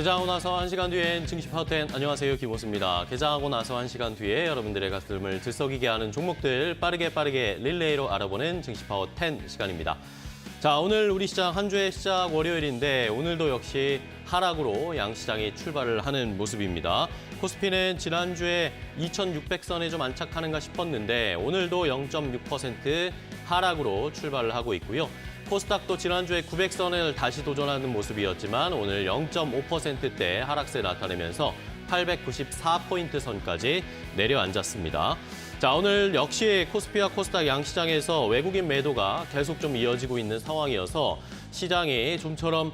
개장하고 나서 1시간 뒤엔 증시 파워텐. 안녕하세요, 김호수입니다. 개장하고 나서 1시간 뒤에 여러분들의 가슴을 들썩이게 하는 종목들 빠르게 릴레이로 알아보는 증시 파워텐 시간입니다. 자, 오늘 우리 시장 한 주의 시작 월요일인데 오늘도 역시 하락으로 양시장이 출발을 하는 모습입니다. 코스피는 지난주에 2,600선에 좀 안착하는가 싶었는데 오늘도 0.6% 하락으로 출발을 하고 있고요. 코스닥도 지난주에 900선을 다시 도전하는 모습이었지만 오늘 0.5%대 하락세 나타내면서 894포인트 선까지 내려앉았습니다. 자, 오늘 역시 코스피와 코스닥 양시장에서 외국인 매도가 계속 좀 이어지고 있는 상황이어서 시장이 좀처럼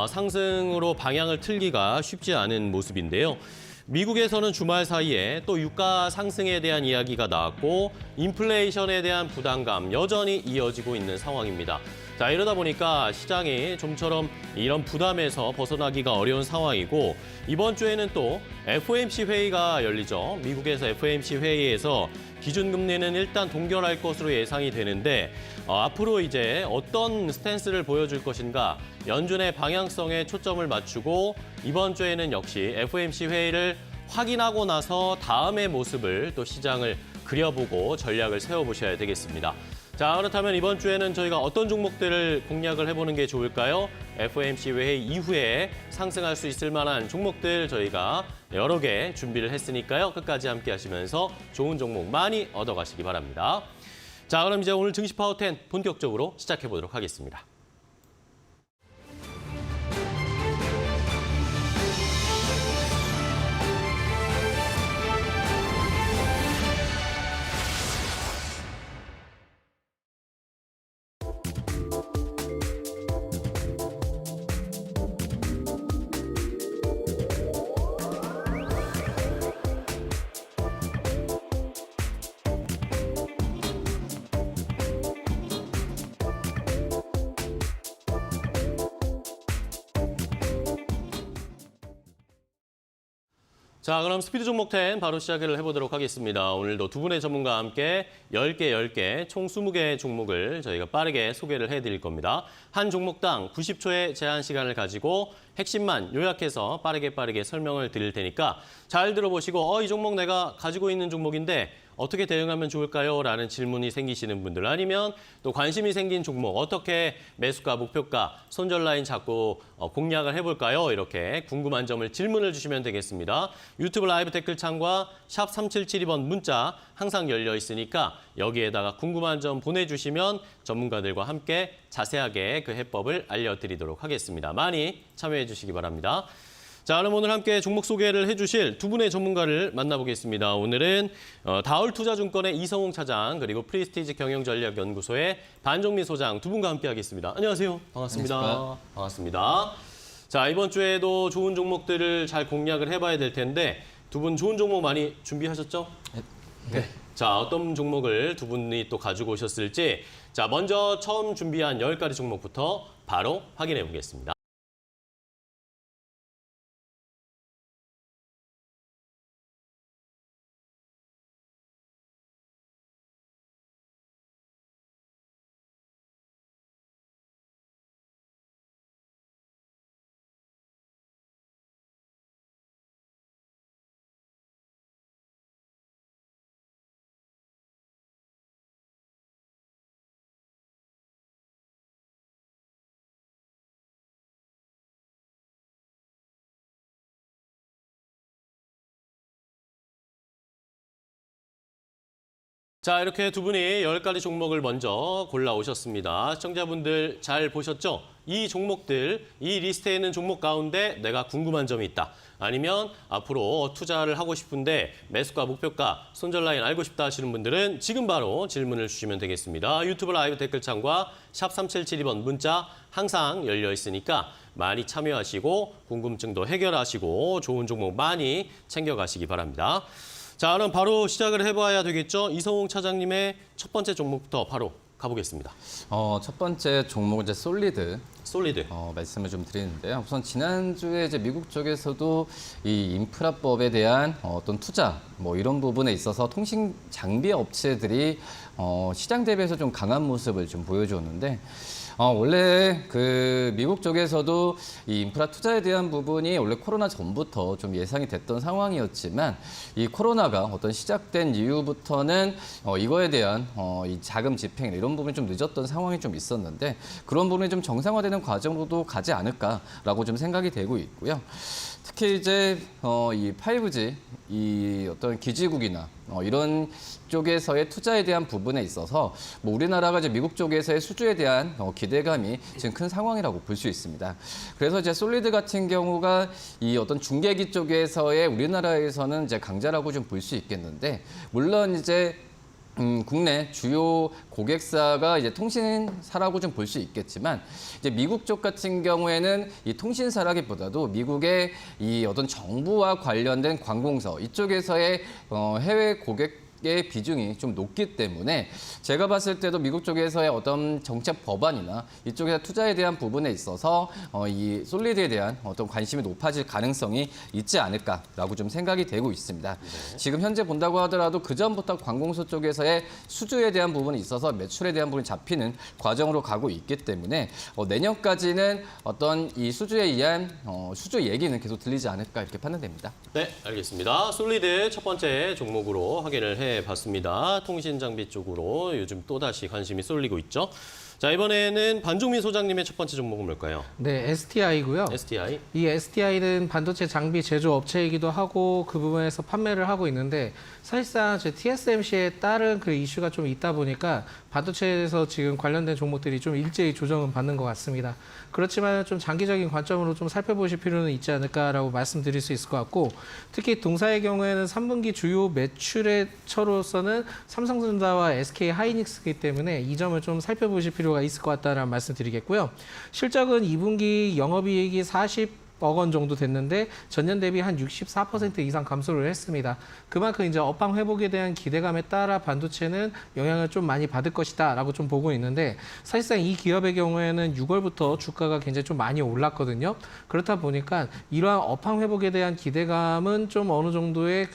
상승으로 방향을 틀기가 쉽지 않은 모습인데요. 미국에서는 주말 사이에 또 유가 상승에 대한 이야기가 나왔고 인플레이션에 대한 부담감 여전히 이어지고 있는 상황입니다. 자, 이러다 보니까 시장이 좀처럼 이런 부담에서 벗어나기가 어려운 상황이고 이번 주에는 또 FOMC 회의가 열리죠. 미국에서 FOMC 회의에서 기준금리는 일단 동결할 것으로 예상이 되는데 앞으로 이제 어떤 스탠스를 보여줄 것인가 연준의 방향성에 초점을 맞추고 이번 주에는 역시 FOMC 회의를 확인하고 나서 다음의 모습을 또 시장을 그려보고 전략을 세워보셔야 되겠습니다. 자, 그렇다면 이번 주에는 저희가 어떤 종목들을 공략을 해보는 게 좋을까요? FOMC 회의 이후에 상승할 수 있을 만한 종목들 저희가 여러 개 준비를 했으니까요. 끝까지 함께 하시면서 좋은 종목 많이 얻어가시기 바랍니다. 자, 그럼 이제 오늘 증시 파워텐 본격적으로 시작해보도록 하겠습니다. 자, 그럼 스피드 종목 10 바로 시작을 해보도록 하겠습니다. 오늘도 두 분의 전문가와 함께 10개, 총 20개의 종목을 저희가 빠르게 소개를 해드릴 겁니다. 한 종목당 90초의 제한 시간을 가지고 핵심만 요약해서 빠르게 설명을 드릴 테니까 잘 들어보시고 이 종목 내가 가지고 있는 종목인데 어떻게 대응하면 좋을까요? 라는 질문이 생기시는 분들 아니면 또 관심이 생긴 종목 어떻게 매수가, 목표가, 손절 라인 잡고 공략을 해볼까요? 이렇게 궁금한 점을 질문을 주시면 되겠습니다. 유튜브 라이브 댓글창과 샵 3772번 문자 항상 열려 있으니까 여기에다가 궁금한 점 보내주시면 전문가들과 함께 자세하게 그 해법을 알려드리도록 하겠습니다. 많이 참여해 주시기 바랍니다. 자, 그럼 오늘 함께 종목 소개를 해주실 두 분의 전문가를 만나보겠습니다. 오늘은 다울투자증권의 이성웅 차장 그리고 프리스티지 경영전략연구소의 반종민 소장 두 분과 함께하겠습니다. 안녕하세요. 반갑습니다. 안녕하십니까? 반갑습니다. 자, 이번 주에도 좋은 종목들을 잘 공략을 해봐야 될 텐데 두 분 좋은 종목 많이 준비하셨죠? 네. 자, 어떤 종목을 두 분이 또 가지고 오셨을지 자, 먼저 처음 준비한 10가지 종목부터 바로 확인해 보겠습니다. 자, 이렇게 두 분이 10가지 종목을 먼저 골라오셨습니다. 시청자분들 잘 보셨죠? 이 종목들, 이 리스트에 있는 종목 가운데 내가 궁금한 점이 있다. 아니면 앞으로 투자를 하고 싶은데 매수가, 목표가, 손절 라인 알고 싶다 하시는 분들은 지금 바로 질문을 주시면 되겠습니다. 유튜브 라이브 댓글창과 샵 3772번 문자 항상 열려 있으니까 많이 참여하시고 궁금증도 해결하시고 좋은 종목 많이 챙겨가시기 바랍니다. 자, 그럼 바로 시작을 해봐야 되겠죠? 이성웅 차장님의 첫 번째 종목부터 바로 가보겠습니다. 첫 번째 종목은 이제 솔리드. 말씀을 좀 드리는데요. 우선 지난주에 이제 미국 쪽에서도 이 인프라법에 대한 어떤 투자 뭐 이런 부분에 있어서 통신 장비 업체들이 시장 대비해서 좀 강한 모습을 좀 보여줬는데 원래 그 미국 쪽에서도 이 인프라 투자에 대한 부분이 원래 코로나 전부터 좀 예상이 됐던 상황이었지만 이 코로나가 어떤 시작된 이후부터는 이거에 대한 이 자금 집행 이런 부분이 좀 늦었던 상황이 좀 있었는데 그런 부분이 좀 정상화되는 과정으로도 가지 않을까라고 좀 생각이 되고 있고요. 특히 이제 이 5G 이 어떤 기지국이나 이런 쪽에서의 투자에 대한 부분에 있어서 뭐 우리나라가 이제 미국 쪽에서의 수주에 대한 기대감이 지금 큰 상황이라고 볼 수 있습니다. 그래서 이제 솔리드 같은 경우가 이 어떤 중계기 쪽에서의 우리나라에서는 이제 강자라고 좀 볼 수 있겠는데 물론 이제 국내 주요 고객사가 이제 통신사라고 좀 볼 수 있겠지만 이제 미국 쪽 같은 경우에는 이 통신사라기보다도 미국의 이 어떤 정부와 관련된 관공서 이쪽에서의 해외 고객 의 비중이 좀 높기 때문에 제가 봤을 때도 미국 쪽에서의 어떤 정책 법안이나 이쪽에서 투자에 대한 부분에 있어서 이 솔리드에 대한 어떤 관심이 높아질 가능성이 있지 않을까라고 좀 생각이 되고 있습니다. 네. 지금 현재 본다고 하더라도 그 전부터 관공서 쪽에서의 수주에 대한 부분이 있어서 매출에 대한 부분이 잡히는 과정으로 가고 있기 때문에 내년까지는 어떤 이 수주에 의한 수주 얘기는 계속 들리지 않을까 이렇게 판단됩니다. 네, 알겠습니다. 솔리드 첫 번째 종목으로 확인을 해봤습니다. 통신 장비 쪽으로 요즘 또다시 관심이 쏠리고 있죠. 자, 이번에는 반종민 소장님의 첫 번째 종목은 뭘까요? 네, STI고요. STI. 이 STI는 반도체 장비 제조업체이기도 하고 그 부분에서 판매를 하고 있는데 사실상 TSMC에 따른 그 이슈가 좀 있다 보니까 반도체에서 지금 관련된 종목들이 좀 일제히 조정은 받는 것 같습니다. 그렇지만 좀 장기적인 관점으로 좀 살펴보실 필요는 있지 않을까라고 말씀드릴 수 있을 것 같고 특히 동사의 경우에는 3분기 주요 매출의 처로서는 삼성전자와 SK 하이닉스이기 때문에 이 점을 좀 살펴보실 필요가 있을 것 같다는 말씀 드리겠고요. 실적은 2분기 영업이익이 40억 원 정도 됐는데 전년 대비 한 64% 이상 감소를 했습니다. 그만큼 이제 업황 회복에 대한 기대감에 따라 반도체는 영향을 좀 많이 받을 것이다라고 좀 보고 있는데 사실상 이 기업의 경우에는 6월부터 주가가 굉장히 좀 많이 올랐거든요. 그렇다 보니까 이러한 업황 회복에 대한 기대감은 좀 어느 정도의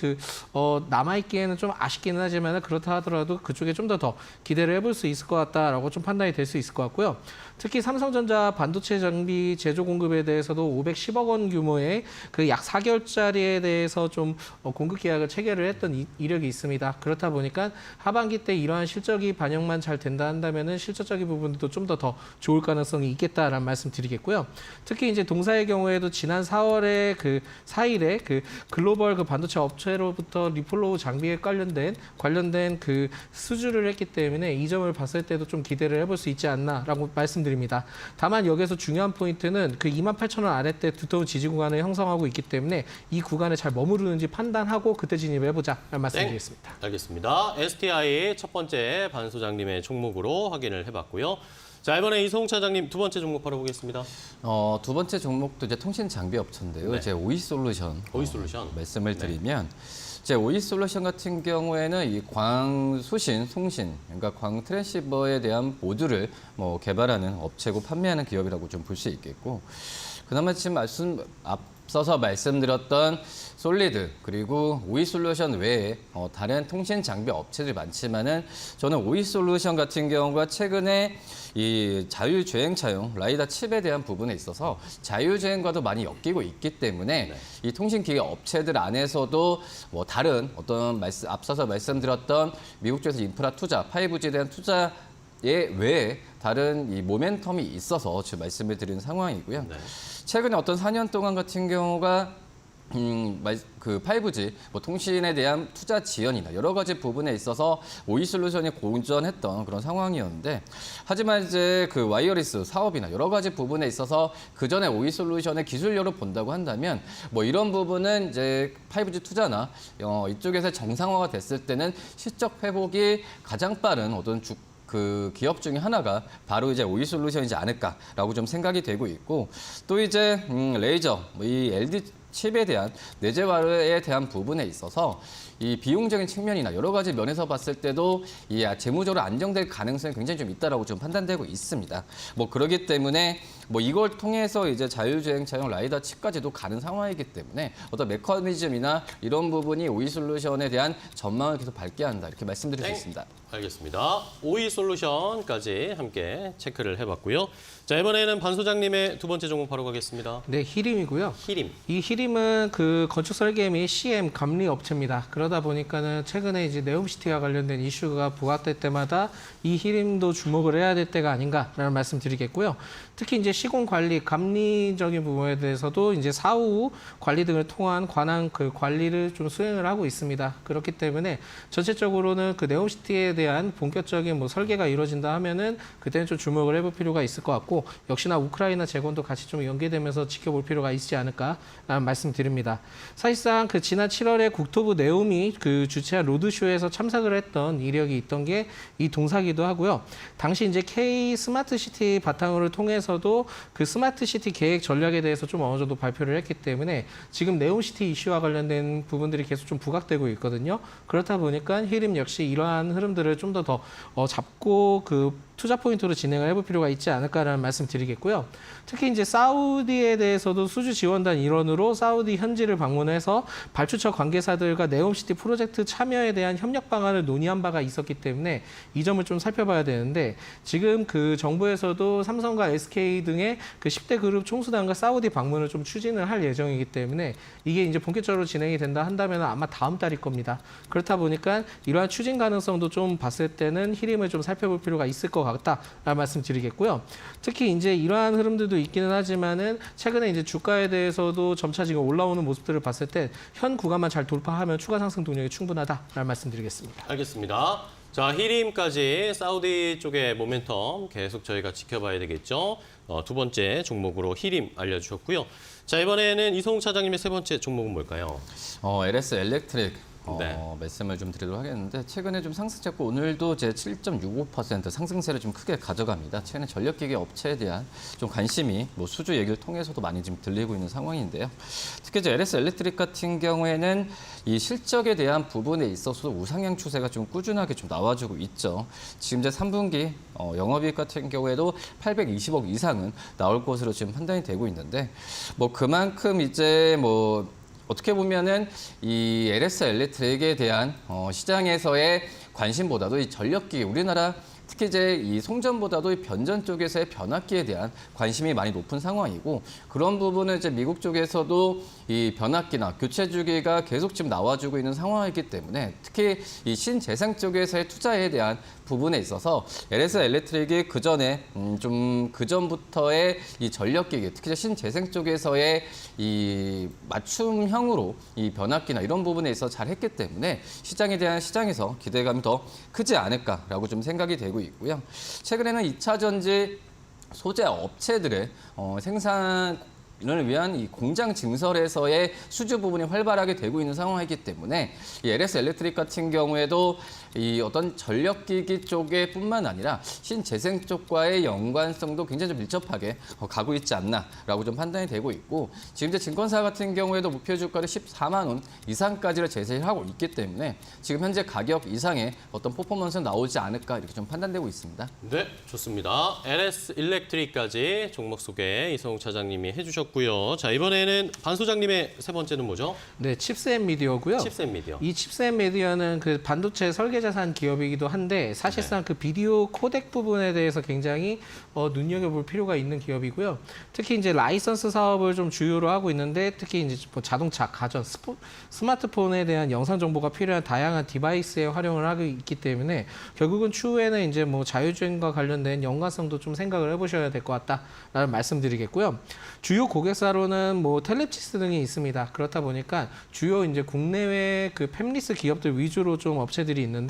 남아있기에는 좀 아쉽기는 하지만 그렇다 하더라도 그쪽에 좀 더 기대를 해볼 수 있을 것 같다라고 좀 판단이 될 수 있을 것 같고요. 특히 삼성전자 반도체 장비 제조 공급에 대해서도 510억 원 규모의 그 약 4개월짜리에 대해서 좀 공급 계약을 체결을 했던 이력이 있습니다. 그렇다 보니까 하반기 때 이러한 실적이 반영만 잘 된다 한다면은 실질적인 부분도 좀 더 좋을 가능성이 있겠다라는 말씀 드리겠고요. 특히 이제 동사의 경우에도 지난 4월에 그 4일에 그 글로벌 그 반도체 업체로부터 리폴로우 장비에 관련된 그 수주를 했기 때문에 이 점을 봤을 때도 좀 기대를 해볼 수 있지 않나라고 말씀드립니다. 다만 여기서 중요한 포인트는 그 28,000원 아래때 두터운 지지 구간을 형성하고 있기 때문에 이 구간에 잘 머무르는지 판단하고 그때 진입해보자라는 말씀드리겠습니다. 알겠습니다. STI 첫 번째 반 소장님의 종목으로 확인을 해봤고요. 자, 이번에 이성욱 차장님 두 번째 종목 바라보겠습니다. 두 번째 종목도 이제 통신 장비 업체인데요. 네. 이제 오이솔루션. 오이솔루션. 말씀을 드리면 이제 오이솔루션 같은 경우에는 이 광수신, 송신, 그러니까 광 트랜시버에 대한 모듈을 개발하는 업체고 판매하는 기업이라고 좀 볼 수 있겠고, 그나마 지금 앞서서 말씀드렸던 솔리드 그리고 오이솔루션 외에 다른 통신 장비 업체들이 많지만은 저는 오이솔루션 같은 경우가 최근에 이 자율주행차용 라이다 칩에 대한 부분에 있어서 자율주행과도 많이 엮이고 있기 때문에 이 통신기계 업체들 안에서도 다른 어떤 앞서서 말씀드렸던 미국 쪽에서 인프라 투자, 5G에 대한 투자 외에 다른 이 모멘텀이 있어서 지금 말씀을 드리는 상황이고요. 네. 최근에 어떤 4년 동안 같은 경우가 그 5G 통신에 대한 투자 지연이나 여러 가지 부분에 있어서 오이솔루션이 공전했던 그런 상황이었는데 하지만 이제 그 와이어리스 사업이나 여러 가지 부분에 있어서 그 전에 오이솔루션의 기술력을 본다고 한다면 이런 부분은 이제 5G 투자나 이쪽에서 정상화가 됐을 때는 실적 회복이 가장 빠른 어떤 그 기업 중에 하나가 바로 이제 오이솔루션이지 않을까라고 좀 생각이 되고 있고 또 이제 레이저 이 칩에 대한 내재화에 대한 부분에 있어서 이 비용적인 측면이나 여러 가지 면에서 봤을 때도 이 재무적으로 안정될 가능성이 굉장히 좀 있다라고 좀 판단되고 있습니다. 뭐 그렇기 때문에 뭐 이걸 통해서 이제 자율주행차용 라이더 칩까지도 가는 상황이기 때문에 어떤 메커니즘이나 이런 부분이 오이솔루션에 대한 전망을 계속 밝게 한다 이렇게 말씀드릴 수 있습니다. 알겠습니다. 오이솔루션까지 함께 체크를 해봤고요. 자, 이번에는 반 소장님의 두 번째 종목 바로 가겠습니다. 네, 히림이고요. 히림. 이 히림은 그 건축 설계 및 CM 감리 업체입니다. 그러다 보니까는 최근에 이제 네옴시티와 관련된 이슈가 부각될 때마다 이 히림도 주목을 해야 될 때가 아닌가라는 말씀드리겠고요. 특히 이제 시공 관리, 감리적인 부분에 대해서도 이제 사후 관리 등을 통한 관한 그 관리를 좀 수행을 하고 있습니다. 그렇기 때문에 전체적으로는 그 네옴시티에 대한 본격적인 뭐 설계가 이루어진다 하면은 그때는 좀 주목을 해볼 필요가 있을 것 같고 역시나 우크라이나 재건도 같이 좀 연계되면서 지켜볼 필요가 있지 않을까라는 말씀드립니다. 사실상 그 지난 7월에 국토부 네옴이 그 주최한 로드쇼에서 참석을 했던 이력이 있던 게 이 동사기도 하고요. 당시 이제 K 스마트시티 바탕으로 통해서도 그 스마트시티 계획 전략에 대해서 좀 어느 정도 발표를 했기 때문에 지금 네옴시티 이슈와 관련된 부분들이 계속 좀 부각되고 있거든요. 그렇다 보니까 히림 역시 이러한 흐름들을 좀 더 잡고 그 투자 포인트로 진행을 해볼 필요가 있지 않을까라는 말씀 드리겠고요. 특히 이제 사우디에 대해서도 수주 지원단 일원으로 사우디 현지를 방문해서 발주처 관계사들과 네옴시티 프로젝트 참여에 대한 협력 방안을 논의한 바가 있었기 때문에 이 점을 좀 살펴봐야 되는데 지금 그 정부에서도 삼성과 SK 등의 그 10대 그룹 총수단과 사우디 방문을 좀 추진을 할 예정이기 때문에 이게 이제 본격적으로 진행이 된다 한다면 아마 다음 달일 겁니다. 그렇다 보니까 이러한 추진 가능성도 좀 봤을 때는 히림을 좀 살펴볼 필요가 있을 것 같다라는 말씀 드리겠고요. 특히 이제 이러한 흐름들도 있기는 하지만은 최근에 이제 주가에 대해서도 점차 지금 올라오는 모습들을 봤을 때 현 구간만 잘 돌파하면 추가 상승 동력이 충분하다라는 말씀 드리겠습니다. 알겠습니다. 자, 히림까지 사우디 쪽의 모멘텀 계속 저희가 지켜봐야 되겠죠. 두 번째 종목으로 히림 알려주셨고요. 자, 이번에는 이성욱 차장님의 세 번째 종목은 뭘까요? LS 엘렉트릭 네. 말씀을 좀 드리도록 하겠는데 최근에 좀 상승했고 오늘도 제 7.65% 상승세를 좀 크게 가져갑니다. 최근에 전력기기 업체에 대한 좀 관심이 뭐 수주 얘기를 통해서도 많이 지금 들리고 있는 상황인데요. 특히 이제 LS 엘렉트릭 같은 경우에는 이 실적에 대한 부분에 있어서 우상향 추세가 좀 꾸준하게 좀 나와주고 있죠. 지금 이제 3분기 영업이익 같은 경우에도 820억 이상은 나올 것으로 지금 판단이 되고 있는데 뭐 그만큼 이제 뭐 어떻게 보면은 이 LS 엘렉트릭에 대한 시장에서의 관심보다도 이 전력기 우리나라 특히 이제 이 송전보다도 이 변전 쪽에서의 변압기에 대한 관심이 많이 높은 상황이고 그런 부분은 이제 미국 쪽에서도 이 변압기나 교체 주기가 계속 지금 나와주고 있는 상황이기 때문에 특히 이 신재생 쪽에서의 투자에 대한 부분에 있어서 LS 엘렉트릭이 그 전에 좀 그 전부터의 이 전력기기 특히 신재생 쪽에서의 이 맞춤형으로 이 변압기나 이런 부분에 있어 잘 했기 때문에 시장에 대한 시장에서 기대감이 더 크지 않을까라고 좀 생각이 되고 있고요. 최근에는 2차 전지 소재 업체들의 생산을 위한 이 공장 증설에서의 수주 부분이 활발하게 되고 있는 상황이기 때문에 이 LS 엘렉트릭 같은 경우에도 이 어떤 전력기기 쪽에 뿐만 아니라 신재생 쪽과의 연관성도 굉장히 좀 밀접하게 가고 있지 않나라고 좀 판단이 되고 있고 지금 이제 증권사 같은 경우에도 목표 주가를 14만 원 이상까지를 제시를 하고 있기 때문에 지금 현재 가격 이상의 어떤 퍼포먼스가 나오지 않을까 이렇게 좀 판단되고 있습니다. 네, 좋습니다. LS 일렉트릭까지 종목 소개 이성욱 차장님이 해주셨고요. 자, 이번에는 반 소장님의 세 번째는 뭐죠? 네, 칩셋 미디어고요. 칩셋 미디어. 이 칩셋 미디어는 그 반도체 설계 자산 기업이기도 한데 사실상 그 비디오 코덱 부분에 대해서 굉장히 눈여겨볼 필요가 있는 기업이고요. 특히 이제 라이선스 사업을 좀 주요로 하고 있는데 특히 이제 뭐 자동차, 가전, 스마트폰에 대한 영상 정보가 필요한 다양한 디바이스에 활용을 하고 있기 때문에 결국은 추후에는 이제 뭐 자율주행과 관련된 연관성도 좀 생각을 해보셔야 될 것 같다라는 말씀드리겠고요. 주요 고객사로는 뭐 텔레치스 등이 있습니다. 그렇다 보니까 주요 이제 국내외 그 팹리스 기업들 위주로 좀 업체들이 있는데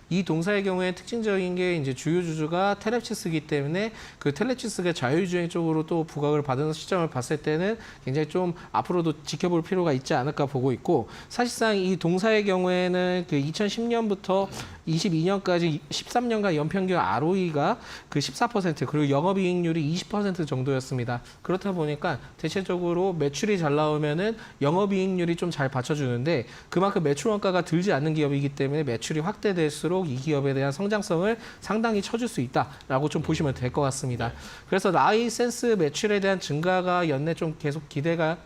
이 동사의 경우에 특징적인 게 이제 주요 주주가 텔레치스이기 때문에 그 텔레치스가 자율주행 쪽으로 또 부각을 받은 시점을 봤을 때는 굉장히 좀 앞으로도 지켜볼 필요가 있지 않을까 보고 있고 사실상 이 동사의 경우에는 그 2010년부터 22년까지 13년간 연평균 ROE가 그 14% 그리고 영업이익률이 20% 정도였습니다. 그렇다 보니까 대체적으로 매출이 잘 나오면은 영업이익률이 좀 잘 받쳐주는데 그만큼 매출 원가가 들지 않는 기업이기 때문에 매출이 확대될수록 이 기업에 대한 성장성을 상당히 쳐줄 수 있다라고 좀 보시면 될 것 같습니다. 그래서 라이센스 매출에 대한 증가가 연내 좀 계속 기대가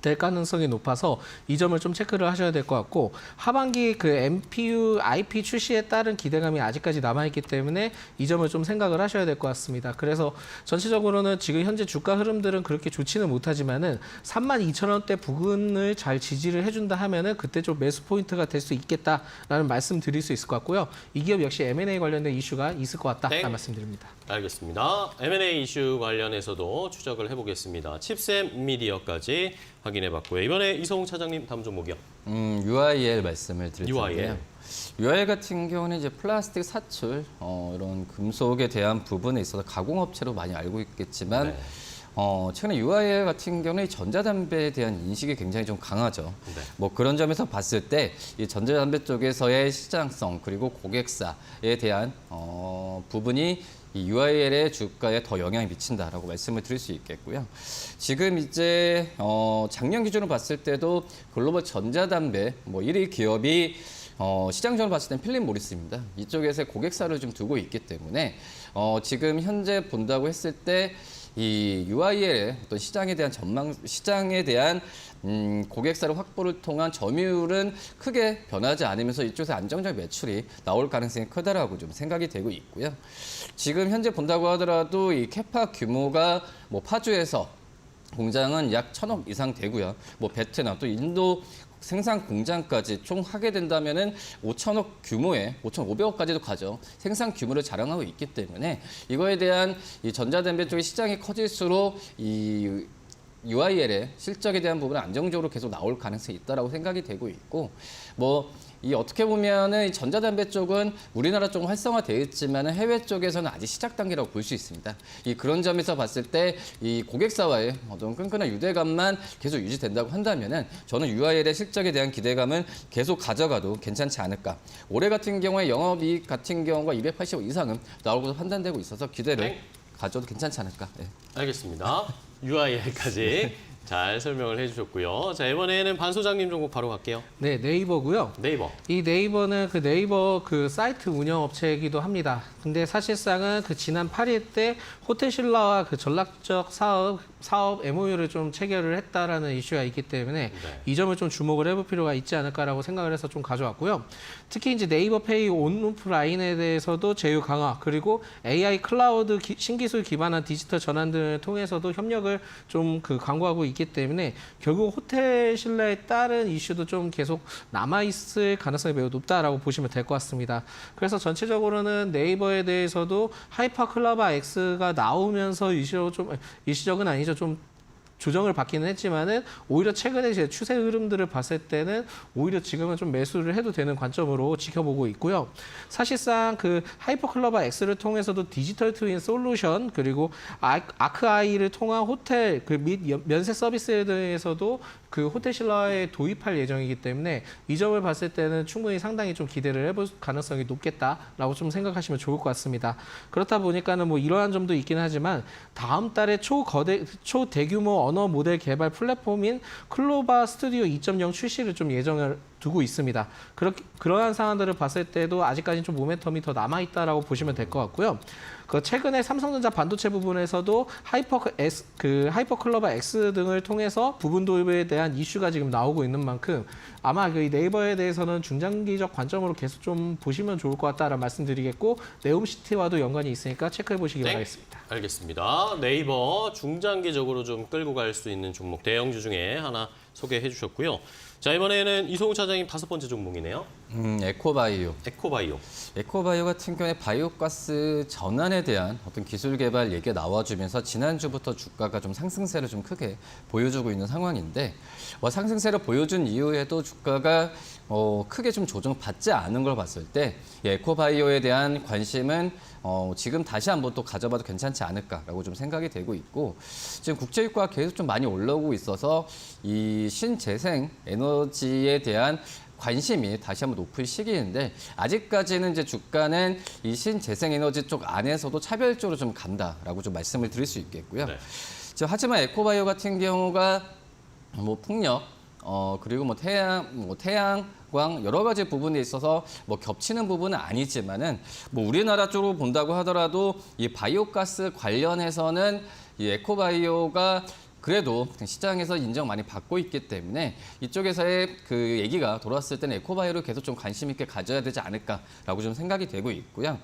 될 가능성이 높아서 이 점을 좀 체크를 하셔야 될 것 같고 하반기 그 MPU, IP 출시에 따른 기대감이 아직까지 남아있기 때문에 이 점을 좀 생각을 하셔야 될 것 같습니다. 그래서 전체적으로는 지금 현재 주가 흐름들은 그렇게 좋지는 못하지만은 32,000원대 부근을 잘 지지를 해준다 하면은 그때 좀 매수 포인트가 될 수 있겠다라는 말씀 드릴 수 있을 것 같고요. 이 기업 역시 M&A 관련된 이슈가 있을 것 같다라는 말씀드립니다. 알겠습니다. M&A 이슈 관련해서도 추적을 해보겠습니다. 칩셋 미디어까지 확인해봤고요. 이번에 이성웅 차장님 다음 종목이요. UIL 말씀을 드릴 UIL. 텐데요. UIL 같은 경우는 이제 플라스틱 사출, 이런 금속에 대한 부분에 있어서 가공업체로 많이 알고 있겠지만 네. 최근에 UIL 같은 경우는 이 전자담배에 대한 인식이 굉장히 좀 강하죠. 네. 뭐 그런 점에서 봤을 때 이 전자담배 쪽에서의 시장성 그리고 고객사에 대한 부분이 이 UIL의 주가에 더 영향이 미친다라고 말씀을 드릴 수 있겠고요. 지금 이제 작년 기준으로 봤을 때도 글로벌 전자담배 뭐 1위 기업이 시장적으로 봤을 땐 필립 모리스입니다. 이쪽에서 고객사를 좀 두고 있기 때문에 지금 현재 본다고 했을 때 이 UIL의 어떤 시장에 대한 전망, 시장에 대한 고객사를 확보를 통한 점유율은 크게 변하지 않으면서 이쪽에서 안정적 매출이 나올 가능성이 크다라고 좀 생각이 되고 있고요. 지금 현재 본다고 하더라도 이 캐파 규모가 뭐 파주에서 공장은 약 1,000억 이상 되고요. 뭐 베트남 또 인도 생산 공장까지 총 하게 된다면은 5천억 규모의 5,500억까지도 가죠. 생산 규모를 자랑하고 있기 때문에 이거에 대한 이 전자담배 쪽의 시장이 커질수록 이 UIL의 실적에 대한 부분은 안정적으로 계속 나올 가능성이 있다라고 생각이 되고 있고 뭐 이 어떻게 보면은 이 전자담배 쪽은 우리나라 쪽은 활성화되어 있지만 해외 쪽에서는 아직 시작 단계라고 볼 수 있습니다. 이 그런 점에서 봤을 때 이 고객사와의 어떤 끈끈한 유대감만 계속 유지된다고 한다면은 저는 UIL의 실적에 대한 기대감은 계속 가져가도 괜찮지 않을까. 올해 같은 경우에 영업이익 같은 경우가 280억 이상은 나올 것으로 판단되고 있어서 기대를 가져도 괜찮지 않을까. 네. 알겠습니다. UIL까지 잘 설명을 해주셨고요. 자, 이번에는 반 소장님 종목 바로 갈게요. 네, 네이버고요. 네이버. 이 네이버는 그 네이버 그 사이트 운영 업체이기도 합니다. 근데 사실상은 그 지난 8일 때 호텔신라와 그 전략적 사업 MOU를 좀 체결을 했다라는 이슈가 있기 때문에 네. 이 점을 좀 주목을 해볼 필요가 있지 않을까라고 생각을 해서 좀 가져왔고요. 특히 이제 네이버 페이 온오프 라인에 대해서도 제휴 강화 그리고 AI 클라우드 신기술 기반한 디지털 전환 등을 통해서도 협력을 좀 그 강구하고 있기 때문에 결국 호텔 신라에 따른 이슈도 좀 계속 남아있을 가능성이 매우 높다라고 보시면 될 것 같습니다. 그래서 전체적으로는 네이버에 대해서도 하이퍼 클라바 X가 나오면서 일시적은 아니죠. 좀 조정을 받기는 했지만은 오히려 최근에 이제 추세 흐름들을 봤을 때는 오히려 지금은 좀 매수를 해도 되는 관점으로 지켜보고 있고요. 사실상 그 하이퍼클러버 X를 통해서도 디지털 트윈 솔루션 그리고 아크아이를 통한 호텔 그 및 면세 서비스에 대해서도 그 호텔신라에 도입할 예정이기 때문에 이 점을 봤을 때는 충분히 상당히 좀 기대를 해볼 가능성이 높겠다라고 좀 생각하시면 좋을 것 같습니다. 그렇다 보니까는 뭐 이러한 점도 있긴 하지만 다음 달에 초대규모 언어 모델 개발 플랫폼인 클로바 스튜디오 2.0 출시를 좀 예정을 두고 있습니다. 그러한 상황들을 봤을 때도 아직까지는 좀 모멘텀이 더 남아있다라고 보시면 될 것 같고요. 그 최근에 삼성전자 반도체 부분에서도 하이퍼클러버 X 등을 통해서 부분 도입에 대한 이슈가 지금 나오고 있는 만큼 아마 그 네이버에 대해서는 중장기적 관점으로 계속 좀 보시면 좋을 것 같다라는 말씀드리겠고 네옴시티와도 연관이 있으니까 체크해 보시기 바라겠습니다. 알겠습니다. 네이버 중장기적으로 좀 끌고 갈 수 있는 종목 대형주 중에 하나 소개해 주셨고요. 자, 이번에는 이성우 차장님 5번째 종목이네요. 에코바이오. 에코바이오. 에코바이오 같은 경우에 바이오가스 전환에 대한 어떤 기술 개발 얘기가 나와주면서 지난주부터 주가가 좀 상승세를 좀 크게 보여주고 있는 상황인데 상승세를 보여준 이후에도 주가가 크게 좀 조정받지 않은 걸 봤을 때 에코바이오에 대한 관심은 지금 다시 한번 또 가져봐도 괜찮지 않을까라고 좀 생각이 되고 있고 지금 국제유가가 계속 좀 많이 올라오고 있어서 이 신재생 에너지에 대한 관심이 다시 한번 높을 시기인데 아직까지는 이제 주가는 이 신재생에너지 쪽 안에서도 차별적으로 좀 간다라고 좀 말씀을 드릴 수 있겠고요. 네. 하지만 에코바이오 같은 경우가 뭐 풍력, 그리고 뭐 태양광 여러 가지 부분에 있어서 뭐 겹치는 부분은 아니지만은 뭐 우리나라 쪽으로 본다고 하더라도 이 바이오가스 관련해서는 이 에코바이오가 그래도 시장에서 인정 많이 받고 있기 때문에 이쪽에서의 그 얘기가 돌아왔을 때는 에코바이오를 계속 좀 관심 있게 가져야 되지 않을까라고 좀 생각이 되고 있고요.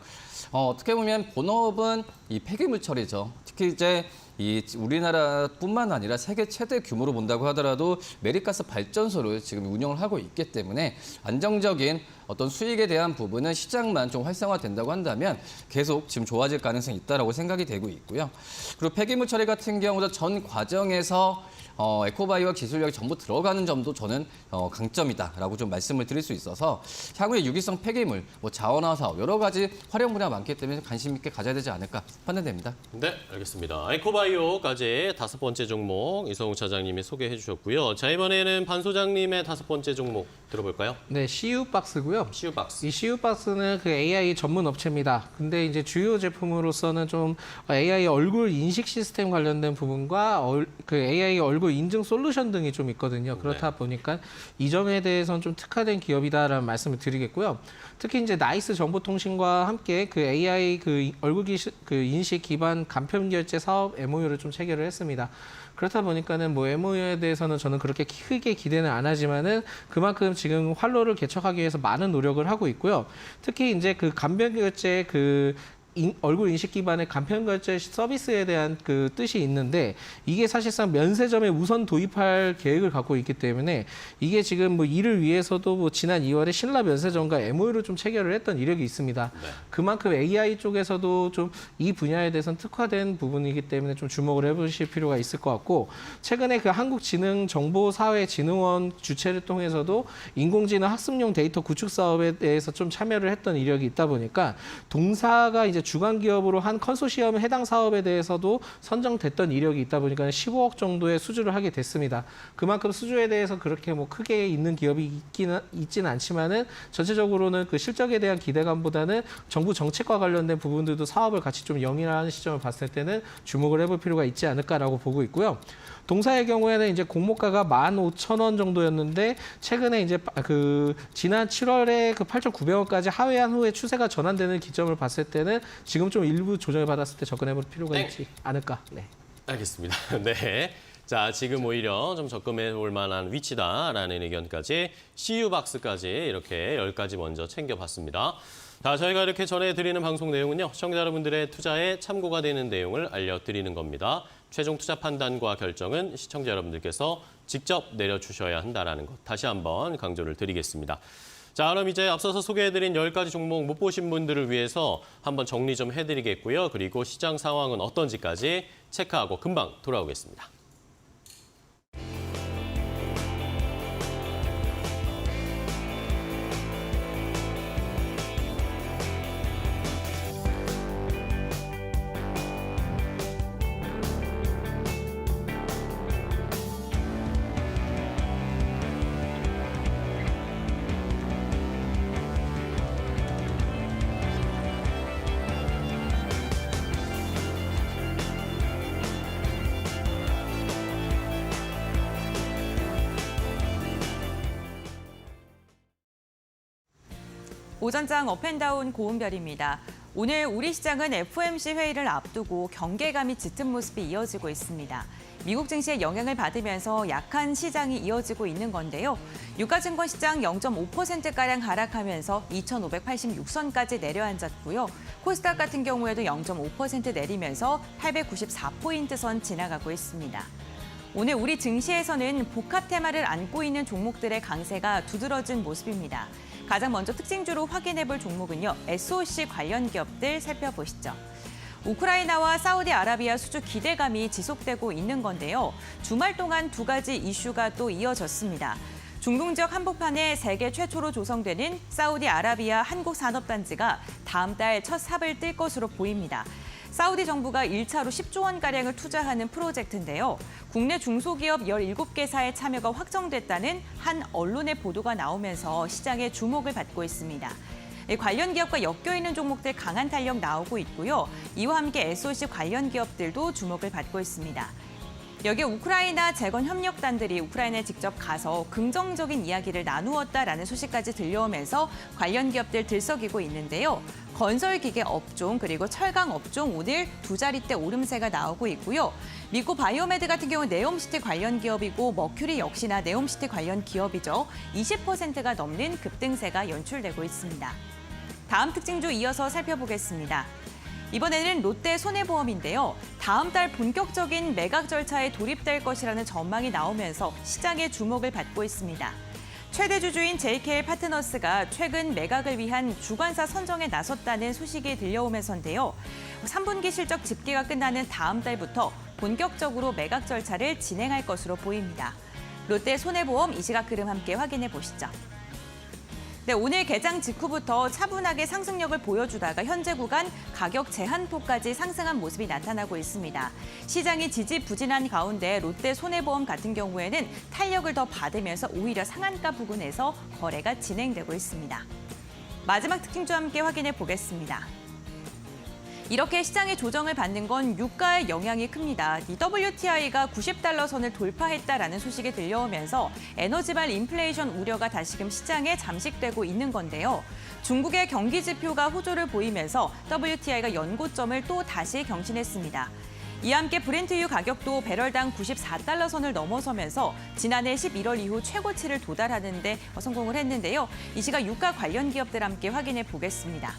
어떻게 보면 본업은 이 폐기물 처리죠. 특히 이제 이 우리나라뿐만 아니라 세계 최대 규모로 본다고 하더라도 메리가스 발전소를 지금 운영을 하고 있기 때문에 안정적인 어떤 수익에 대한 부분은 시장만 좀 활성화된다고 한다면 계속 지금 좋아질 가능성이 있다라고 생각이 되고 있고요. 그리고 폐기물 처리 같은 경우도 전 과정에서 에코바이오와 기술력이 전부 들어가는 점도 저는 강점이다라고 좀 말씀을 드릴 수 있어서 향후에 유기성 폐기물, 뭐 자원화 사업 여러 가지 활용 분야가 많기 때문에 관심 있게 가져야 되지 않을까 판단됩니다. 네, 알겠습니다. 에코바이오까지 5번째 종목 이성욱 차장님이 소개해 주셨고요. 자, 이번에는 반 소장님의 5번째 종목 들어볼까요? 네, CU박스고요. CU박스. 이 CU박스는 그 AI 전문 업체입니다. 근데 이제 주요 제품으로서는 좀 AI 얼굴 인식 시스템 관련된 부분과 그 AI 얼굴 인증 솔루션 등이 좀 있거든요. 그렇다 보니까 이 점에 대해서는 좀 특화된 기업이다라는 말씀을 드리겠고요. 특히 이제 나이스 정보통신과 함께 그 AI 그 얼굴 그 인식 기반 간편 결제 사업 MOU를 좀 체결을 했습니다. 그렇다 보니까는 뭐 MOU에 대해서는 저는 그렇게 크게 기대는 안 하지만은 그만큼 지금 활로를 개척하기 위해서 많은 노력을 하고 있고요. 특히 이제 그 간편 결제 그 얼굴 인식 기반의 간편 결제 서비스에 대한 그 뜻이 있는데 이게 사실상 면세점에 우선 도입할 계획을 갖고 있기 때문에 이게 지금 뭐 이를 위해서도 뭐 지난 2월에 신라 면세점과 MOU를 좀 체결을 했던 이력이 있습니다. 네. 그만큼 AI 쪽에서도 좀 이 분야에 대해서는 특화된 부분이기 때문에 좀 주목을 해보실 필요가 있을 것 같고 최근에 그 한국지능정보사회진흥원 주최를 통해서도 인공지능 학습용 데이터 구축 사업에 대해서 좀 참여를 했던 이력이 있다 보니까 동사가 이제 주관 기업으로 한 컨소시엄 해당 사업에 대해서도 선정됐던 이력이 있다 보니까 15억 정도의 수주를 하게 됐습니다. 그만큼 수주에 대해서 그렇게 뭐 크게 있는 기업이 있지는 않지만은 전체적으로는 그 실적에 대한 기대감보다는 정부 정책과 관련된 부분들도 사업을 같이 좀 영위하는 시점을 봤을 때는 주목을 해볼 필요가 있지 않을까라고 보고 있고요. 동사의 경우에는 이제 공모가가 15,000원 정도였는데 최근에 이제 그 지난 7월에 그 8,900원까지 하회한 후에 추세가 전환되는 기점을 봤을 때는 지금 좀 일부 조정을 받았을 때 접근해볼 필요가 있지 않을까. 네. 알겠습니다. 네. 자, 지금 오히려 좀 접근해 볼 만한 위치다라는 의견까지 CU박스까지 이렇게 10가지 먼저 챙겨봤습니다. 자, 저희가 이렇게 전해드리는 방송 내용은요. 시청자 여러분들의 투자에 참고가 되는 내용을 알려드리는 겁니다. 최종 투자 판단과 결정은 시청자 여러분들께서 직접 내려주셔야 한다는 것 다시 한번 강조를 드리겠습니다. 자, 그럼 이제 앞서서 소개해드린 10가지 종목 못 보신 분들을 위해서 한번 정리 좀 해드리겠고요. 그리고 시장 상황은 어떤지까지 체크하고 금방 돌아오겠습니다. 오전장 업앤다운 고은별입니다. 오늘 우리 시장은 FOMC 회의를 앞두고 경계감이 짙은 모습이 이어지고 있습니다. 미국 증시에 영향을 받으면서 약한 시장이 이어지고 있는 건데요. 유가증권 시장 0.5%가량 하락하면서 2,586선까지 내려앉았고요. 코스닥 같은 경우에도 0.5% 내리면서 894포인트 선 지나가고 있습니다. 오늘 우리 증시에서는 복합 테마를 안고 있는 종목들의 강세가 두드러진 모습입니다. 가장 먼저 특징주로 확인해볼 종목은요. SOC 관련 기업들 살펴보시죠. 우크라이나와 사우디아라비아 수주 기대감이 지속되고 있는 건데요. 주말 동안 2가지 이슈가 또 이어졌습니다. 중동 지역 한복판에 세계 최초로 조성되는 사우디아라비아 한국산업단지가 다음 달 첫 삽을 뜰 것으로 보입니다. 사우디 정부가 1차로 10조 원가량을 투자하는 프로젝트인데요. 국내 중소기업 17개사의 참여가 확정됐다는 한 언론의 보도가 나오면서 시장의 주목을 받고 있습니다. 관련 기업과 엮여있는 종목들 강한 탄력 나오고 있고요. 이와 함께 SOC 관련 기업들도 주목을 받고 있습니다. 여기에 우크라이나 재건 협력단들이 우크라이나에 직접 가서 긍정적인 이야기를 나누었다라는 소식까지 들려오면서 관련 기업들 들썩이고 있는데요. 건설기계 업종 그리고 철강 업종 오늘 두 자릿대 오름세가 나오고 있고요. 미국 바이오메드 같은 경우 네옴시티 관련 기업이고 머큐리 역시나 네옴시티 관련 기업이죠. 20%가 넘는 급등세가 연출되고 있습니다. 다음 특징주 이어서 살펴보겠습니다. 이번에는 롯데 손해보험인데요. 다음 달 본격적인 매각 절차에 돌입될 것이라는 전망이 나오면서 시장의 주목을 받고 있습니다. 최대 주주인 JKL 파트너스가 최근 매각을 위한 주관사 선정에 나섰다는 소식이 들려오면서인데요. 3분기 실적 집계가 끝나는 다음 달부터 본격적으로 매각 절차를 진행할 것으로 보입니다. 롯데 손해보험 이 시각 흐름 함께 확인해 보시죠. 네, 오늘 개장 직후부터 차분하게 상승력을 보여주다가 현재 구간 가격 제한폭까지 상승한 모습이 나타나고 있습니다. 시장이 지지부진한 가운데 롯데 손해보험 같은 경우에는 탄력을 더 받으면서 오히려 상한가 부근에서 거래가 진행되고 있습니다. 마지막 특징주 함께 확인해 보겠습니다. 이렇게 시장의 조정을 받는 건 유가의 영향이 큽니다. 이 WTI가 90달러 선을 돌파했다라는 소식이 들려오면서 에너지발 인플레이션 우려가 다시금 시장에 잠식되고 있는 건데요. 중국의 경기 지표가 호조를 보이면서 WTI가 연고점을 또 다시 경신했습니다. 이와 함께 브렌트유 가격도 배럴당 94달러 선을 넘어서면서 지난해 11월 이후 최고치를 도달하는 데 성공을 했는데요. 이 시각 유가 관련 기업들 함께 확인해 보겠습니다.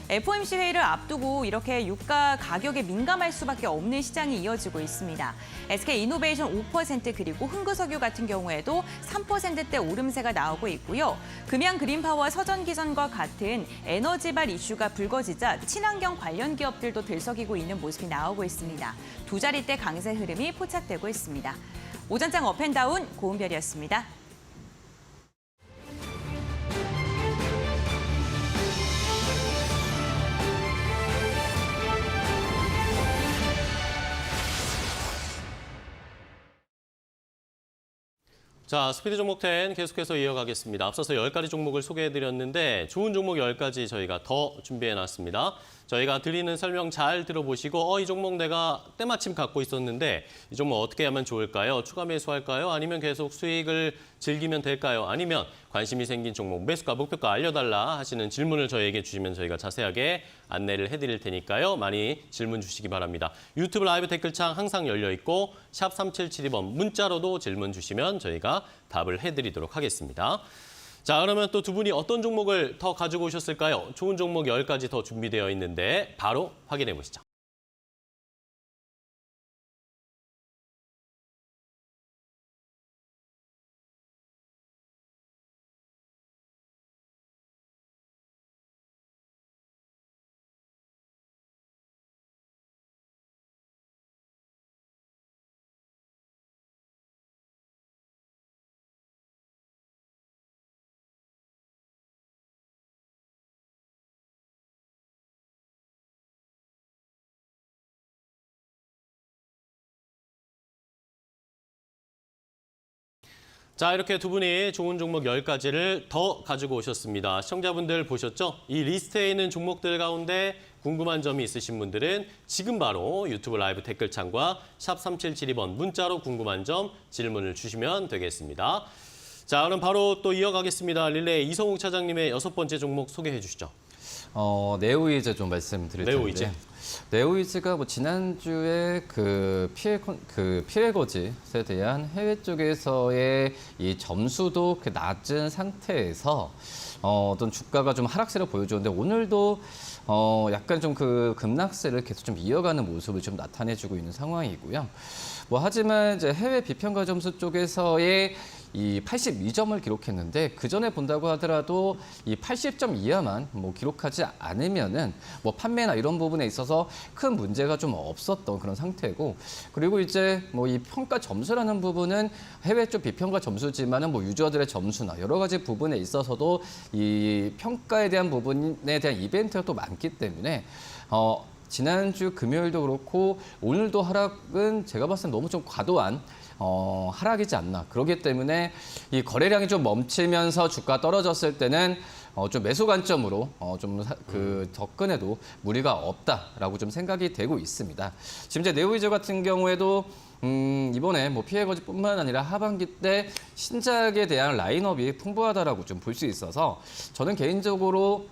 FOMC 회의를 앞두고 이렇게 유가 가격에 민감할 수밖에 없는 시장이 이어지고 있습니다. SK이노베이션 5% 그리고 흥구석유 같은 경우에도 3%대 오름세가 나오고 있고요. 금양 그린파워와 서전기전과 같은 에너지발 이슈가 불거지자 친환경 관련 기업들도 들썩이고 있는 모습이 나오고 있습니다. 두 자릿대 강세 흐름이 포착되고 있습니다. 오전장 업앤다운 고은별이었습니다. 자, 스피드 종목 10 계속해서 이어가겠습니다. 앞서서 10가지 종목을 소개해드렸는데 좋은 종목 10가지 저희가 더 준비해놨습니다. 저희가 드리는 설명 잘 들어보시고 이 종목 내가 때마침 갖고 있었는데 이 종목 어떻게 하면 좋을까요? 추가 매수할까요? 아니면 계속 수익을 즐기면 될까요? 아니면 관심이 생긴 종목 매수가 목표가 알려달라 하시는 질문을 저희에게 주시면 저희가 자세하게 안내를 해드릴 테니까요. 많이 질문 주시기 바랍니다. 유튜브 라이브 댓글창 항상 열려있고 샵 3772번 문자로도 질문 주시면 저희가 답을 해드리도록 하겠습니다. 자, 그러면 또 두 분이 어떤 종목을 더 가지고 오셨을까요? 좋은 종목 10가지 더 준비되어 있는데 바로 확인해 보시죠. 자, 이렇게 두 분이 좋은 종목 10가지를 더 가지고 오셨습니다. 시청자분들 보셨죠? 이 리스트에 있는 종목들 가운데 궁금한 점이 있으신 분들은 지금 바로 유튜브 라이브 댓글창과 샵 3772번 문자로 궁금한 점 질문을 주시면 되겠습니다. 자, 그럼 바로 또 이어가겠습니다. 릴레이 이성욱 차장님의 6번째 종목 소개해 주시죠. 네오이즈 좀 말씀드릴 텐데. 네오이즈. 네오이즈가 뭐 지난주에 그 피해 거짓에 대한 해외 쪽에서의 이 점수도 그 낮은 상태에서 어떤 주가가 좀 하락세를 보여주는데 오늘도 약간 좀 그 급락세를 계속 좀 이어가는 모습을 좀 나타내주고 있는 상황이고요. 뭐 하지만 이제 해외 비평가 점수 쪽에서의 이 82점을 기록했는데 그 전에 본다고 하더라도 이 80점 이하만 뭐 기록하지 않으면은 뭐 판매나 이런 부분에 있어서 큰 문제가 좀 없었던 그런 상태고 그리고 이제 뭐 이 평가 점수라는 부분은 해외 쪽 비평가 점수지만은 뭐 유저들의 점수나 여러 가지 부분에 있어서도 이 평가에 대한 부분에 대한 이벤트가 또 많기 때문에 지난주 금요일도 그렇고 오늘도 하락은 제가 봤을 때 너무 좀 과도한 하락이지 않나. 그렇기 때문에 이 거래량이 좀 멈추면서 주가 떨어졌을 때는 좀 매수 관점으로 접근해도 무리가 없다라고 좀 생각이 되고 있습니다. 지금 이제 네오이즈 같은 경우에도 이번에 뭐 피해 거짓뿐만 아니라 하반기 때 신작에 대한 라인업이 풍부하다라고 좀 볼 수 있어서 저는 개인적으로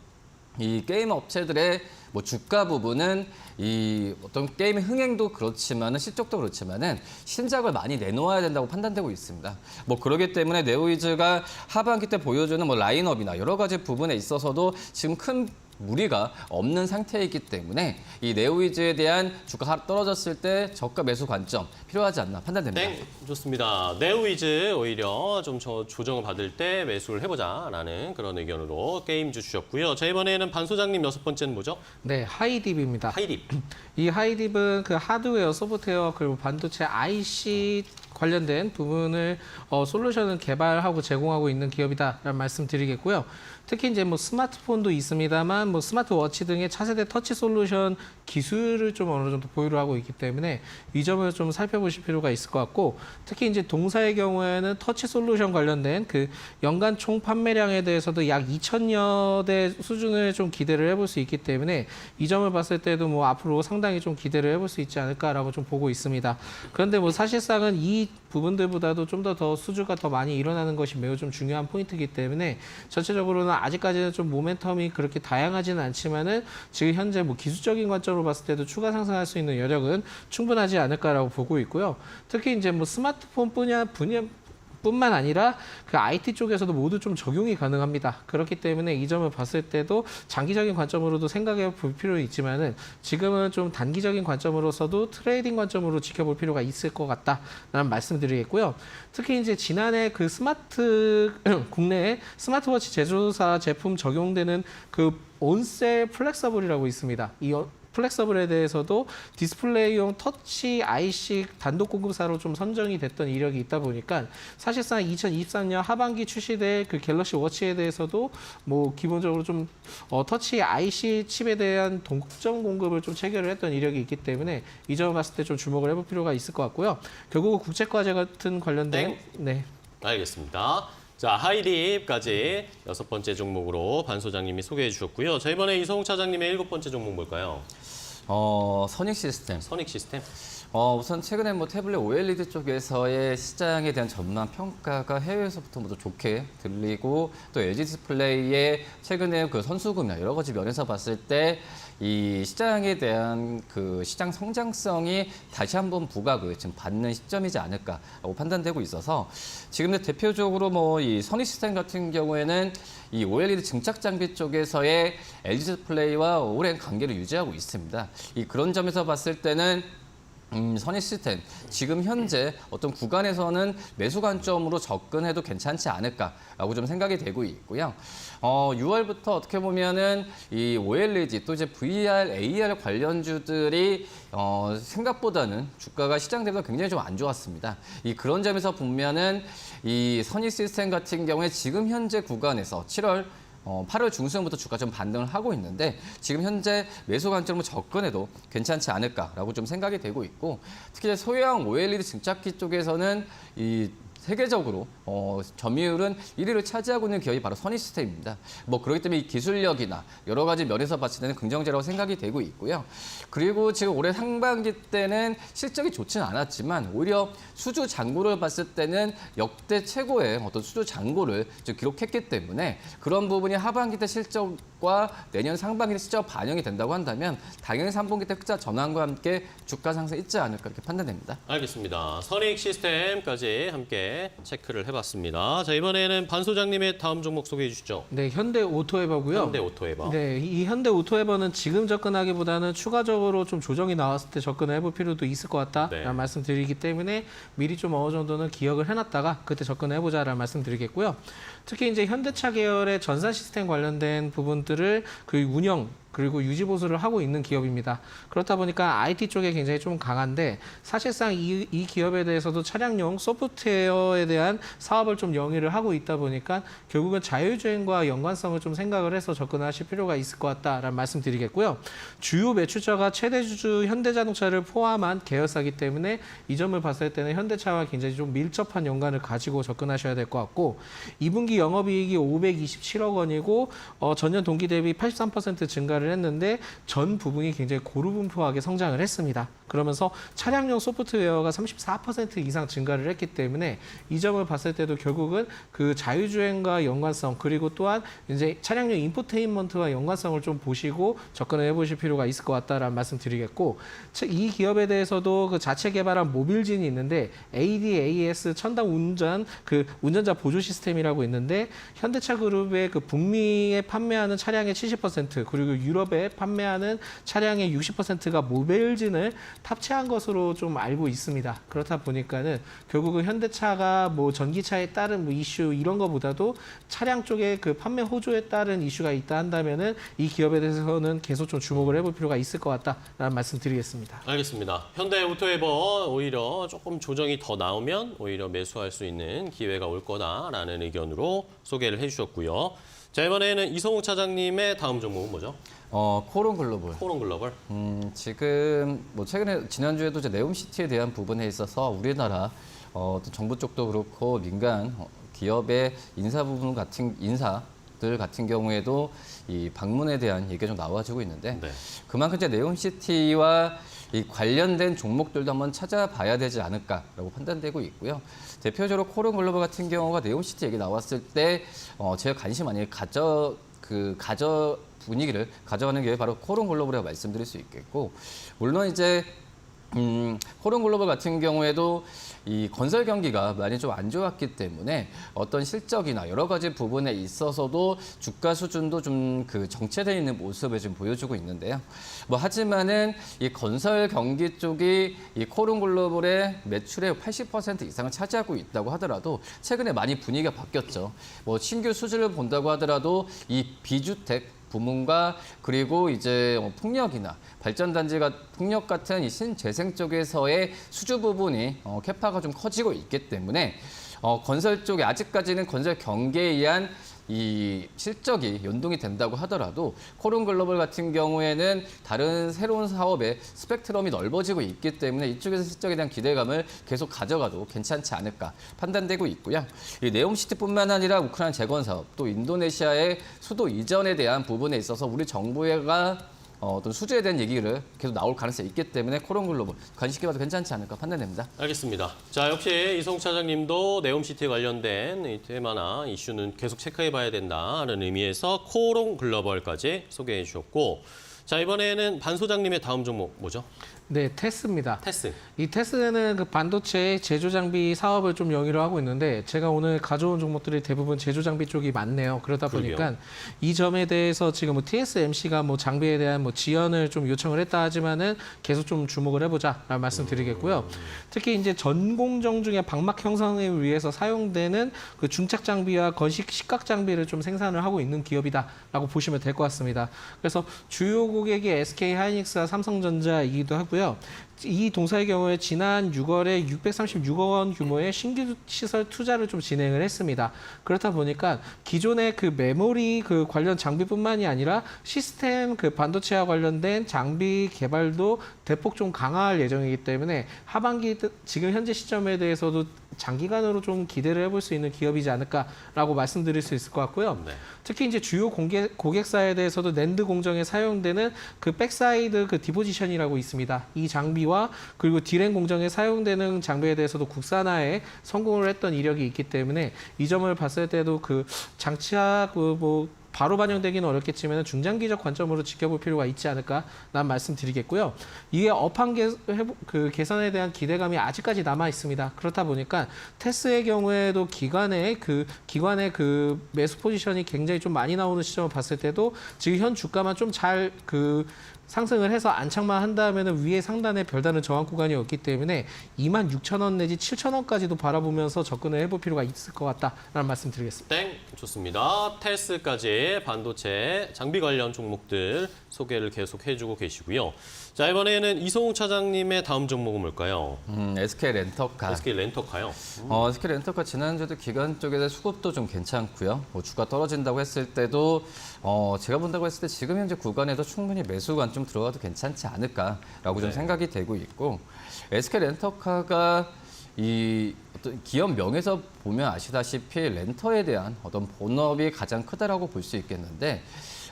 이 게임 업체들의 뭐 주가 부분은 이 어떤 게임의 흥행도 그렇지만은 실적도 그렇지만은 신작을 많이 내놓아야 된다고 판단되고 있습니다. 뭐 그러기 때문에 네오이즈가 하반기 때 보여주는 뭐 라인업이나 여러 가지 부분에 있어서도 지금 큰 무리가 없는 상태이기 때문에 이 네오이즈에 대한 주가가 떨어졌을 때 저가 매수 관점 필요하지 않나 판단됩니다. 네, 좋습니다. 네오이즈 오히려 좀 조정을 받을 때 매수를 해보자라는 그런 의견으로 게임주 주셨고요. 자, 이번에는 반 소장님 6번째는 뭐죠? 네, 하이딥입니다. 하이딥. 이 하이딥은 그 하드웨어, 소프트웨어 그리고 반도체 IC 관련된 부분을 솔루션을 개발하고 제공하고 있는 기업이다라는 말씀 드리겠고요. 특히 이제 뭐 스마트폰도 있습니다만 뭐 스마트워치 등의 차세대 터치 솔루션 기술을 좀 어느 정도 보유를 하고 있기 때문에 이 점을 좀 살펴보실 필요가 있을 것 같고, 특히 이제 동사의 경우에는 터치 솔루션 관련된 그 연간 총 판매량에 대해서도 약 2,000여 대 수준을 좀 기대를 해볼 수 있기 때문에 이 점을 봤을 때도 뭐 앞으로 상당히 좀 기대를 해볼 수 있지 않을까라고 좀 보고 있습니다. 그런데 뭐 사실상은 이 부분들보다도 좀 더 수주가 더 많이 일어나는 것이 매우 좀 중요한 포인트이기 때문에 전체적으로는 아직까지는 좀 모멘텀이 그렇게 다양하지는 않지만은 지금 현재 뭐 기술적인 관점으로 봤을 때도 추가 상승할 수 있는 여력은 충분하지 않을까라고 보고 있고요. 특히 이제 뭐 스마트폰 뿐만 아니라 그 IT 쪽에서도 모두 좀 적용이 가능합니다. 그렇기 때문에 이 점을 봤을 때도 장기적인 관점으로도 생각해 볼 필요는 있지만은 지금은 좀 단기적인 관점으로서도 트레이딩 관점으로 지켜볼 필요가 있을 것 같다라는 말씀드리겠고요. 특히 이제 지난해 그 국내에 스마트워치 제조사 제품 적용되는 그 온셀 플렉서블이라고 있습니다. 이 플렉서블에 대해서도 디스플레이용 터치 IC 단독 공급사로 좀 선정이 됐던 이력이 있다 보니까 사실상 2023년 하반기 출시될 그 갤럭시 워치에 대해서도 뭐 기본적으로 좀 터치 IC 칩에 대한 독점 공급을 좀 체결을 했던 이력이 있기 때문에 이 점을 봤을 때 좀 주목을 해볼 필요가 있을 것 같고요. 결국 국제과제 같은 관련된 네. 알겠습니다. 자, 하이딥까지 6번째 종목으로 반 소장님이 소개해 주셨고요. 자, 이번에 이성욱 차장님의 7번째 종목 뭘까요? 선익 시스템. 선익 시스템. 우선 최근에 뭐 태블릿 OLED 쪽에서의 시장에 대한 전망 평가가 해외에서부터 모두 좋게 들리고, 또 LG 디스플레이의 최근에 그 선수금이나 여러 가지 면에서 봤을 때 이 시장에 대한 그 시장 성장성이 다시 한번 부각을 지금 받는 시점이지 않을까라고 판단되고 있어서 지금 대표적으로 뭐 이 선익 시스템 같은 경우에는 이 OLED 증착 장비 쪽에서의 LG 디스플레이와 오랜 관계를 유지하고 있습니다. 그런 점에서 봤을 때는 선익 시스템 지금 현재 어떤 구간에서는 매수 관점으로 접근해도 괜찮지 않을까라고 좀 생각이 되고 있고요. 6월부터 어떻게 보면은 이 OLED 또 이제 VR, AR 관련주들이 생각보다는 주가가 시장 대비가 굉장히 좀 안 좋았습니다. 그런 점에서 보면은 이 선익 시스템 같은 경우에 지금 현재 구간에서 8월 중순부터 주가 좀 반등을 하고 있는데 지금 현재 매수 관점으로 접근해도 괜찮지 않을까라고 좀 생각이 되고 있고, 특히 소형 OLED 증착기 쪽에서는 세계적으로 점유율은 1위를 차지하고 있는 기업이 바로 선익 시스템입니다. 뭐 그렇기 때문에 이 기술력이나 여러 가지 면에서 봤을 때는 긍정적이라고 생각이 되고 있고요. 그리고 지금 올해 상반기 때는 실적이 좋지는 않았지만 오히려 수주 잔고를 봤을 때는 역대 최고의 어떤 수주 잔고를 기록했기 때문에 그런 부분이 하반기 때 실적과 내년 상반기 때 실적 반영이 된다고 한다면 당연히 3분기 때 흑자 전환과 함께 주가 상승 있지 않을까 이렇게 판단됩니다. 알겠습니다. 선익 시스템까지 함께 체크를 해봤습니다. 자, 이번에는 반 소장님의 다음 종목 소개해 주시죠. 네, 현대 오토에버고요. 현대 오토에버. 네, 이 현대 오토에버는 지금 접근하기보다는 추가적으로 좀 조정이 나왔을 때 접근을 해볼 필요도 있을 것 같다라는 네. 말씀드리기 때문에 미리 좀 어느 정도는 기억을 해놨다가 그때 접근을 해보자라는 말씀드리겠고요. 특히 이제 현대차 계열의 전산 시스템 관련된 부분들을 그 운영 그리고 유지 보수를 하고 있는 기업입니다. 그렇다 보니까 IT 쪽에 굉장히 좀 강한데 사실상 이 기업에 대해서도 차량용 소프트웨어에 대한 사업을 좀 영위를 하고 있다 보니까 결국은 자율주행과 연관성을 좀 생각을 해서 접근하실 필요가 있을 것 같다라는 말씀드리겠고요. 주요 매출자가 최대 주주 현대자동차를 포함한 계열사이기 때문에 이 점을 봤을 때는 현대차와 굉장히 좀 밀접한 연관을 가지고 접근하셔야 될 것 같고, 2분기 영업이익이 527억 원이고 전년 동기 대비 83% 증가를 했는데 전 부분이 굉장히 고루분포하게 성장을 했습니다. 그러면서 차량용 소프트웨어가 34% 이상 증가를 했기 때문에 이 점을 봤을 때도 결국은 그 자율주행과 연관성 그리고 또한 이제 차량용 인포테인먼트와 연관성을 좀 보시고 접근을 해보실 필요가 있을 것 같다라는 말씀드리겠고 이 기업에 대해서도 그 자체 개발한 모빌진이 있는데 ADAS 첨단 운전 그 운전자 보조 시스템이라고 있는데 현대차 그룹의 그 북미에 판매하는 차량의 70% 그리고 유럽에 판매하는 차량의 60%가 모빌진을 탑재한 것으로 좀 알고 있습니다. 그렇다 보니까는 결국은 현대차가 뭐 전기차에 따른 뭐 이슈 이런 거보다도 차량 쪽에 그 판매 호조에 따른 이슈가 있다 한다면은 이 기업에 대해서는 계속 좀 주목을 해볼 필요가 있을 것 같다라는 말씀드리겠습니다. 알겠습니다. 현대 오토에버 오히려 조금 조정이 더 나오면 오히려 매수할 수 있는 기회가 올 거다라는 의견으로 소개를 해주셨고요. 자, 이번에는 이성욱 차장님의 다음 종목은 뭐죠? 코론 글로벌. 코론 글로벌. 지금 뭐 최근에 지난주에도 이제 네옴시티에 대한 부분에 있어서 우리나라 또 정부 쪽도 그렇고 민간 기업의 인사들 같은 경우에도 이 방문에 대한 얘기가 좀 나와지고 있는데 네. 그만큼 이제 네옴시티와 이 관련된 종목들도 한번 찾아봐야 되지 않을까라고 판단되고 있고요. 대표적으로 코론 글로벌 같은 경우가 네옴시티 얘기 나왔을 때 제가 관심 많이 분위기를 가져가는 게 바로 코론 글로벌이라고 말씀드릴 수 있겠고 물론 이제 코론 글로벌 같은 경우에도 이 건설 경기가 많이 좀 안 좋았기 때문에 어떤 실적이나 여러 가지 부분에 있어서도 주가 수준도 좀 그 정체되어 있는 모습을 좀 보여주고 있는데요. 뭐 하지만은 이 건설 경기 쪽이 이 코론 글로벌의 매출의 80% 이상을 차지하고 있다고 하더라도 최근에 많이 분위기가 바뀌었죠. 뭐 신규 수주를 본다고 하더라도 이 비주택 부문과 그리고 이제 풍력이나 발전단지가 풍력 같은 이 신재생 쪽에서의 수주 부분이 캐파가 좀 커지고 있기 때문에 건설 쪽에 아직까지는 건설 경기에 의한 이 실적이 연동이 된다고 하더라도 코론 글로벌 같은 경우에는 다른 새로운 사업의 스펙트럼이 넓어지고 있기 때문에 이쪽에서 실적에 대한 기대감을 계속 가져가도 괜찮지 않을까 판단되고 있고요. 이 네옴시티뿐만 아니라 우크라이나 재건 사업 또 인도네시아의 수도 이전에 대한 부분에 있어서 우리 정부가 어떤 수주에 대한 얘기를 계속 나올 가능성이 있기 때문에 코론 글로벌 관심있게 봐도 괜찮지 않을까 판단됩니다. 알겠습니다. 자, 역시 이성욱 차장님도 네옴시티 관련된 이 테마나 이슈는 계속 체크해봐야 된다는 의미에서 코론 글로벌까지 소개해 주셨고 자, 이번에는 반 소장님의 다음 종목 뭐죠? 네, 테스입니다. 테스. 이 테스는 그 반도체 제조 장비 사업을 좀 영위로 하고 있는데 제가 오늘 가져온 종목들이 대부분 제조 장비 쪽이 많네요. 그러다 보니까 그러게요. 이 점에 대해서 지금 뭐 TSMC가 뭐 장비에 대한 뭐 지원을 좀 요청을 했다 하지만은 계속 좀 주목을 해보자라는 말씀드리겠고요. 특히 이제 전공정 중에 방막 형성을 위해서 사용되는 그 중착 장비와 건식 식각 장비를 좀 생산을 하고 있는 기업이다라고 보시면 될 것 같습니다. 그래서 주요 고객이 SK 하이닉스와 삼성전자이기도 하고요. 이 동사의 경우에 지난 6월에 636억 원 규모의 신규 시설 투자를 좀 진행을 했습니다. 그렇다 보니까 기존의 그 메모리 그 관련 장비뿐만이 아니라 시스템 그 반도체와 관련된 장비 개발도 대폭 좀 강화할 예정이기 때문에 하반기 지금 현재 시점에 대해서도 장기간으로 좀 기대를 해볼 수 있는 기업이지 않을까라고 말씀드릴 수 있을 것 같고요. 네. 특히 이제 주요 고객사에 대해서도 낸드 공정에 사용되는 그 백사이드 그 디포지션이라고 있습니다. 이 장비와 그리고 디램 공정에 사용되는 장비에 대해서도 국산화에 성공을 했던 이력이 있기 때문에 이 점을 봤을 때도 그 장치와 그 뭐 바로 반영되기는 어렵겠지만 중장기적 관점으로 지켜볼 필요가 있지 않을까라는 말씀드리겠고요. 이게 업황 개선에 대한 기대감이 아직까지 남아 있습니다. 그렇다 보니까 테스의 경우에도 기관의 그 매수 포지션이 굉장히 좀 많이 나오는 시점을 봤을 때도 지금 현 주가만 좀 잘 상승을 해서 안착만 한다면 위에 상단에 별다른 저항 구간이 없기 때문에 26,000원 내지 7,000원까지도 바라보면서 접근을 해볼 필요가 있을 것 같다라는 말씀 드리겠습니다. 땡, 좋습니다. 테스까지 반도체 장비 관련 종목들 소개를 계속 해주고 계시고요. 자, 이번에는 이성욱 차장님의 다음 종목은 뭘까요? SK 렌터카. SK 렌터카요. SK 렌터카 지난주에도 기관 쪽에서 수급도 좀 괜찮고요. 뭐 주가 떨어진다고 했을 때도 제가 본다고 했을 때 지금 현재 구간에도 충분히 매수관 좀 들어가도 괜찮지 않을까라고 좀 네. 생각이 되고 있고 SK 렌터카가 이 어떤 기업 명에서 보면 아시다시피 렌터에 대한 어떤 본업이 가장 크다라고 볼 수 있겠는데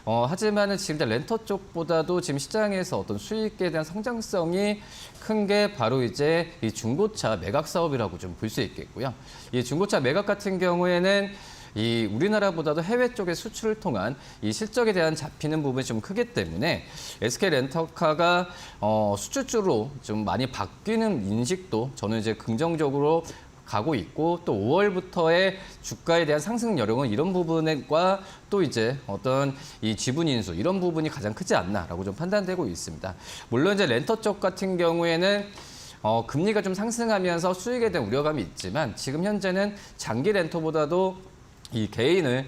하지만은 지금 이제 렌터 쪽보다도 지금 시장에서 어떤 수익에 대한 성장성이 큰 게 바로 이제 이 중고차 매각 사업이라고 좀 볼 수 있겠고요. 이 중고차 매각 같은 경우에는 이 우리나라보다도 해외 쪽의 수출을 통한 이 실적에 대한 잡히는 부분이 좀 크기 때문에 SK 렌터카가 수출주로 좀 많이 바뀌는 인식도 저는 이제 긍정적으로 가고 있고 또 5월부터의 주가에 대한 상승 여력은 이런 부분과 또 이제 어떤 이 지분 인수 이런 부분이 가장 크지 않나라고 좀 판단되고 있습니다. 물론 이제 렌터 쪽 같은 경우에는 금리가 좀 상승하면서 수익에 대한 우려감이 있지만 지금 현재는 장기 렌터보다도 이 개인을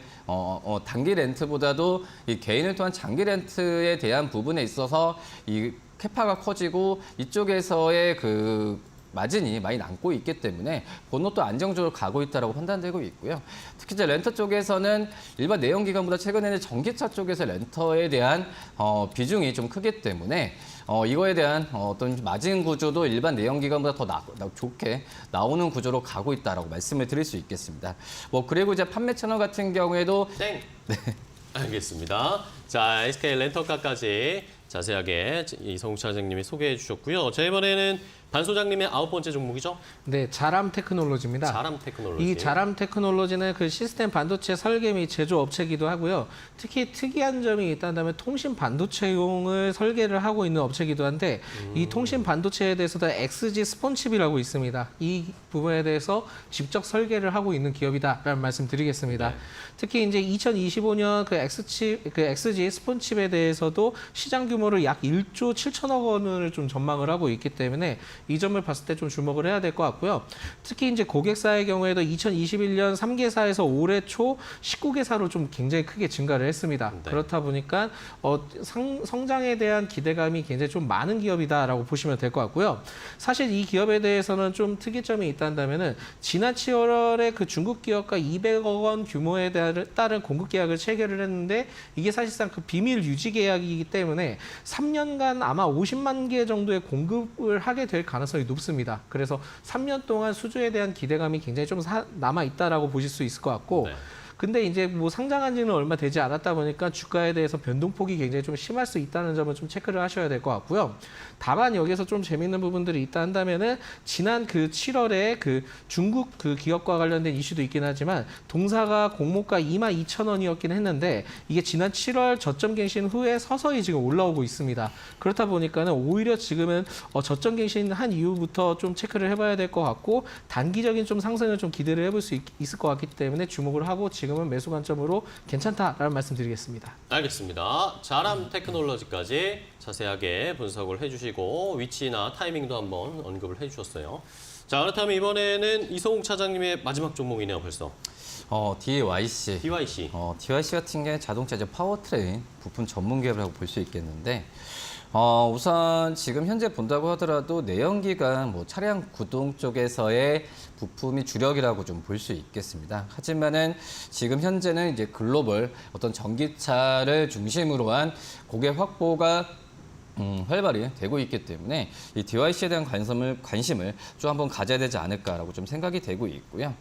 단기 렌트보다도 이 개인을 통한 장기 렌트에 대한 부분에 있어서 이 캐파가 커지고 이쪽에서의 그 마진이 많이 남고 있기 때문에 번호도 안정적으로 가고 있다고 판단되고 있고요. 특히 이제 렌터 쪽에서는 일반 내연기관보다 최근에는 전기차 쪽에서 렌터에 대한 비중이 좀 크기 때문에 이거에 대한 어떤 마진 구조도 일반 내연기관보다 더 좋게 나오는 구조로 가고 있다라고 말씀을 드릴 수 있겠습니다. 뭐 그리고 이제 판매 채널 같은 경우에도 땡. 네. 알겠습니다. 자, SK 렌터카까지 자세하게 이성욱 차장님이 소개해 주셨고요. 자, 이번에는 반 소장님의 9번째 종목이죠? 네, 자람 테크놀로지입니다. 자람 테크놀로지. 이 자람 테크놀로지는 그 시스템 반도체 설계 및 제조 업체이기도 하고요. 특히 특이한 점이 있다면 통신 반도체용을 설계를 하고 있는 업체이기도 한데 이 통신 반도체에 대해서도 XG 스폰칩이라고 있습니다. 이 부분에 대해서 직접 설계를 하고 있는 기업이다라는 말씀 드리겠습니다. 네. 특히 이제 2025년 그 XG 스폰칩에 대해서도 시장 규모를 약 1조 7천억 원을 좀 전망을 하고 있기 때문에 이 점을 봤을 때 좀 주목을 해야 될 것 같고요. 특히 이제 고객사의 경우에도 2021년 3개사에서 올해 초 19개사로 좀 굉장히 크게 증가를 했습니다. 네. 그렇다 보니까 성장에 대한 기대감이 굉장히 좀 많은 기업이다라고 보시면 될 것 같고요. 사실 이 기업에 대해서는 좀 특이점이 있다면은 지난 7월에 그 중국 기업과 200억 원 규모에 따른 공급 계약을 체결을 했는데 이게 사실상 그 비밀 유지 계약이기 때문에 3년간 아마 50만 개 정도의 공급을 하게 될 가능성이 높습니다. 그래서 3년 동안 수주에 대한 기대감이 굉장히 좀 남아 있다라고 보실 수 있을 것 같고 네. 근데 이제 뭐 상장한 지는 얼마 되지 않았다 보니까 주가에 대해서 변동폭이 굉장히 좀 심할 수 있다는 점은 좀 체크를 하셔야 될 것 같고요. 다만 여기서 좀 재밌는 부분들이 있다 한다면은 지난 그 7월에 그 중국 그 기업과 관련된 이슈도 있긴 하지만 동사가 공모가 22,000원이었긴 했는데 이게 지난 7월 저점 갱신 후에 서서히 지금 올라오고 있습니다. 그렇다 보니까는 오히려 지금은 저점 갱신 한 이후부터 좀 체크를 해봐야 될 것 같고 단기적인 좀 상승을 좀 기대를 해볼 수 있을 것 같기 때문에 주목을 하고 지금은 매수 관점으로 괜찮다라는 말씀 드리겠습니다. 알겠습니다. 자람 테크놀로지까지 자세하게 분석을 해주시고 위치나 타이밍도 한번 언급을 해주셨어요. 자, 그렇다면 이번에는 이성욱 차장님의 마지막 종목이네요, 벌써. DYC. DYC. DYC 같은 게 자동차 이제 파워트레인 부품 전문 기업이라고 볼 수 있겠는데 우선 지금 현재 본다고 하더라도 내연기관 뭐 차량 구동 쪽에서의 부품이 주력이라고 좀 볼 수 있겠습니다. 하지만은 지금 현재는 이제 글로벌 어떤 전기차를 중심으로 한 고객 확보가 활발히 되고 있기 때문에 이 DYC에 대한 관심을 좀 한번 가져야 되지 않을까라고 좀 생각이 되고 있고요.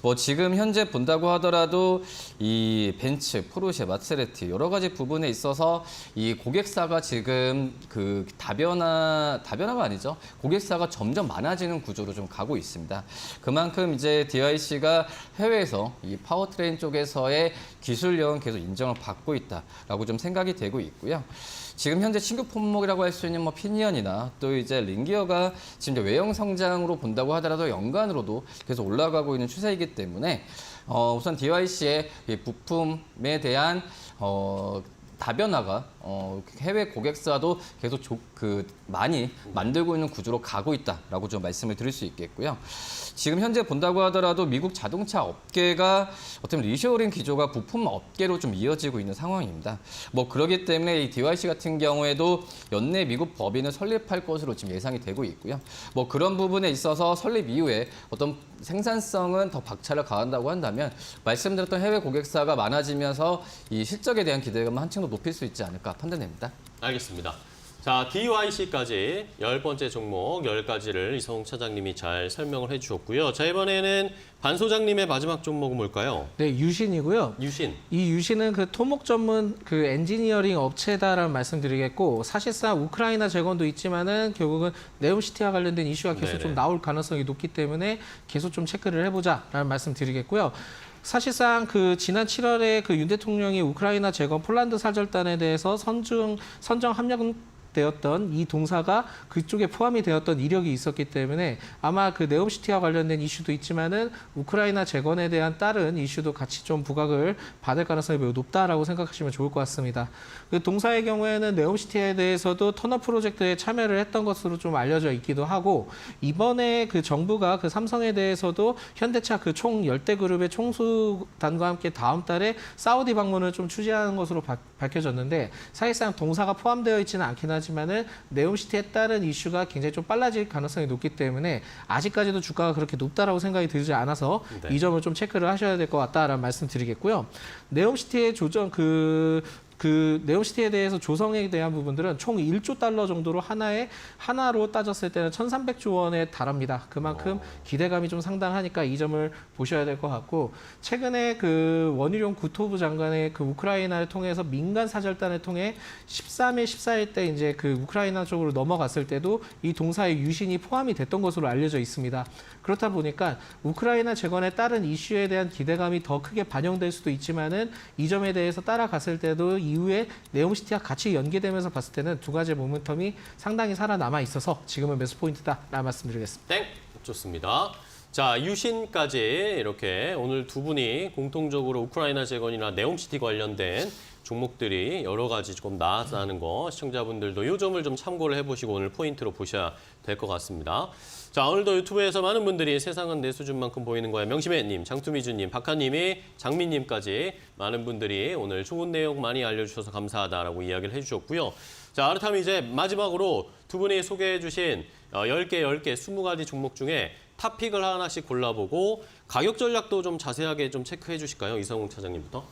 뭐 지금 현재 본다고 하더라도 이 벤츠, 포르쉐, 마세라티 여러 가지 부분에 있어서 이 고객사가 지금 그 다변화가 아니죠. 고객사가 점점 많아지는 구조로 좀 가고 있습니다. 그만큼 이제 DYC가 해외에서 이 파워트레인 쪽에서의 기술력은 계속 인정을 받고 있다라고 좀 생각이 되고 있고요. 지금 현재 신규 품목이라고 할 수 있는 뭐 피니언이나 또 이제 링기어가 지금 이제 외형 성장으로 본다고 하더라도 연간으로도 계속 올라가고 있는 추세이기 때문에 우선 DYC의 부품에 대한 다변화가 해외 고객사도 계속 많이 만들고 있는 구조로 가고 있다라고 좀 말씀을 드릴 수 있겠고요. 지금 현재 본다고 하더라도 미국 자동차 업계가 어떤 리쇼어링 기조가 부품 업계로 좀 이어지고 있는 상황입니다. 뭐 그렇기 때문에 이 DYC 같은 경우에도 연내 미국 법인을 설립할 것으로 지금 예상이 되고 있고요. 뭐 그런 부분에 있어서 설립 이후에 어떤 생산성은 더 박차를 가한다고 한다면 말씀드렸던 해외 고객사가 많아지면서 이 실적에 대한 기대감을 한층 더 높일 수 있지 않을까 판단됩니다. 알겠습니다. 자, DYC까지 10번째 종목 10가지를 이성욱 차장님이 잘 설명을 해주셨고요. 자, 이번에는 반 소장님의 마지막 종목은 뭘까요? 네, 유신이고요. 유신. 이 유신은 그 토목 전문 그 엔지니어링 업체다라는 말씀드리겠고, 사실상 우크라이나 재건도 있지만은 결국은 네옴시티와 관련된 이슈가 계속 네네. 좀 나올 가능성이 높기 때문에 계속 좀 체크를 해보자라는 말씀드리겠고요. 사실상 그 지난 7월에 그 윤 대통령이 우크라이나 재건 폴란드 사절단에 대해서 선정 합력되었던 이 동사가 그쪽에 포함이 되었던 이력이 있었기 때문에 아마 그 네옴시티와 관련된 이슈도 있지만은 우크라이나 재건에 대한 다른 이슈도 같이 좀 부각을 받을 가능성이 매우 높다라고 생각하시면 좋을 것 같습니다. 그 동사의 경우에는 네옴시티에 대해서도 터널 프로젝트에 참여를 했던 것으로 좀 알려져 있기도 하고, 이번에 그 정부가 그 삼성에 대해서도 현대차 그 총 10대 그룹의 총수단과 함께 다음 달에 사우디 방문을 좀 추진하는 것으로 밝혀졌는데, 사실상 동사가 포함되어 있지는 않긴 하지만은 네옴시티에 따른 이슈가 굉장히 좀 빨라질 가능성이 높기 때문에 아직까지도 주가가 그렇게 높다라고 생각이 들지 않아서 네. 이 점을 좀 체크를 하셔야 될 것 같다라는 말씀드리겠고요. 네옴시티의 조정 그 네옴시티에 대해서 조성에 대한 부분들은 총 1조 달러 정도로 하나로 따졌을 때는 1,300조 원에 달합니다. 그만큼 기대감이 좀 상당하니까 이 점을 보셔야 될 것 같고, 최근에 그 원희룡 국토부 장관의 그 우크라이나를 통해서 민간 사절단을 통해 13일, 14일 때 이제 그 우크라이나 쪽으로 넘어갔을 때도 이 동사의 유신이 포함이 됐던 것으로 알려져 있습니다. 그렇다 보니까 우크라이나 재건에 따른 이슈에 대한 기대감이 더 크게 반영될 수도 있지만은 이 점에 대해서 따라갔을 때도 이후에 네옴시티와 같이 연계되면서 봤을 때는 두 가지 모멘텀이 상당히 살아남아 있어서 지금은 매수 포인트다라는 말씀드리겠습니다. 땡! 좋습니다. 자, 유신까지 이렇게 오늘 두 분이 공통적으로 우크라이나 재건이나 네옴시티 관련된 종목들이 여러 가지 조금 나왔다는 거, 시청자분들도 이 점을 좀 참고를 해보시고 오늘 포인트로 보셔야 될 것 같습니다. 자, 오늘도 유튜브에서 많은 분들이 세상은 내 수준만큼 보이는 거야. 명심해님, 장투미주님, 박하님이, 장민님까지 많은 분들이 오늘 좋은 내용 많이 알려주셔서 감사하다라고 이야기를 해주셨고요. 자, 그렇다면 이제 마지막으로 두 분이 소개해 주신 10개, 20가지 종목 중에 탑픽을 하나씩 골라보고 가격 전략도 좀 자세하게 좀 체크해 주실까요? 이성웅 차장님부터.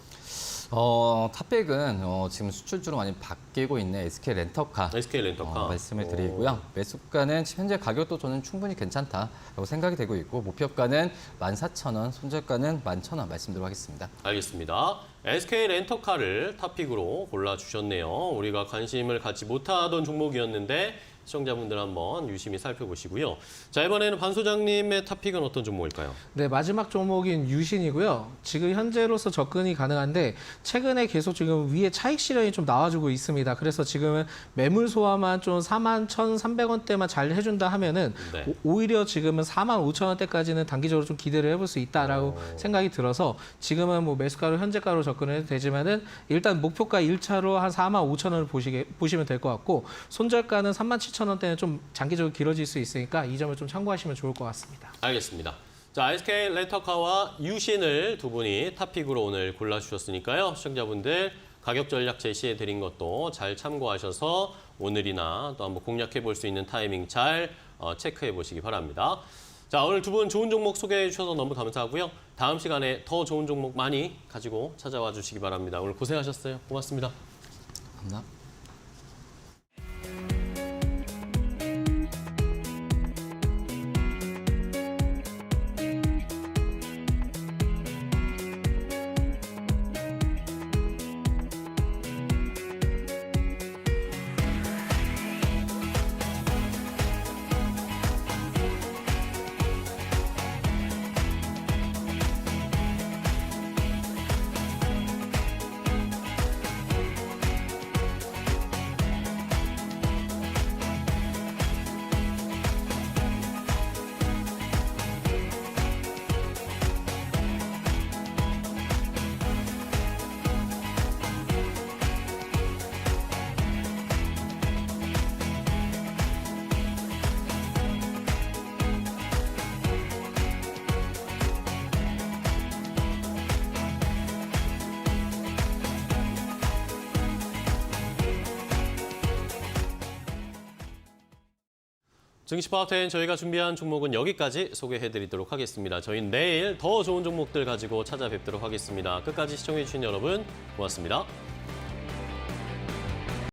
탑픽은 지금 수출주로 많이 바뀌고 있는 SK 렌터카. SK 렌터카. 말씀을 드리고요. 매수가는 현재 가격도 저는 충분히 괜찮다라고 생각이 되고 있고, 목표가는 14,000원, 손절가는 11,000원 말씀드리도록 하겠습니다. 알겠습니다. SK 렌터카를 탑픽으로 골라주셨네요. 우리가 관심을 갖지 못하던 종목이었는데 시청자분들 한번 유심히 살펴보시고요. 자, 이번에는 반 소장님의 탑픽은 어떤 종목일까요? 네, 마지막 종목인 유신이고요. 지금 현재로서 접근이 가능한데 최근에 계속 지금 위에 차익 실현이 좀 나와주고 있습니다. 그래서 지금은 매물 소화만 좀 41,300원대만 잘 해준다 하면은 네. 오히려 지금은 45,000원대까지는 단기적으로 좀 기대를 해볼 수 있다라고 생각이 들어서 지금은 뭐 매수가로 현재가로 접근을 해도 되지만은 일단 목표가 1차로 한 45,000원을 보시면 될 것 같고, 손절가는 37,000원대는 좀 장기적으로 길어질 수 있으니까 이 점을 좀 참고하시면 좋을 것 같습니다. 알겠습니다. 자, SK 렌터카와 유신을 두 분이 탑픽으로 오늘 골라주셨으니까요. 시청자분들 가격 전략 제시해 드린 것도 잘 참고하셔서 오늘이나 또 한번 공략해 볼 수 있는 타이밍 잘 체크해 보시기 바랍니다. 자, 오늘 두 분 좋은 종목 소개해 주셔서 너무 감사하고요. 다음 시간에 더 좋은 종목 많이 가지고 찾아와 주시기 바랍니다. 오늘 고생하셨어요. 고맙습니다. 감사합니다. 증시파워텐 저희가 준비한 종목은 여기까지 소개해드리도록 하겠습니다. 저희는 내일 더 좋은 종목들 가지고 찾아뵙도록 하겠습니다. 끝까지 시청해주신 여러분 고맙습니다.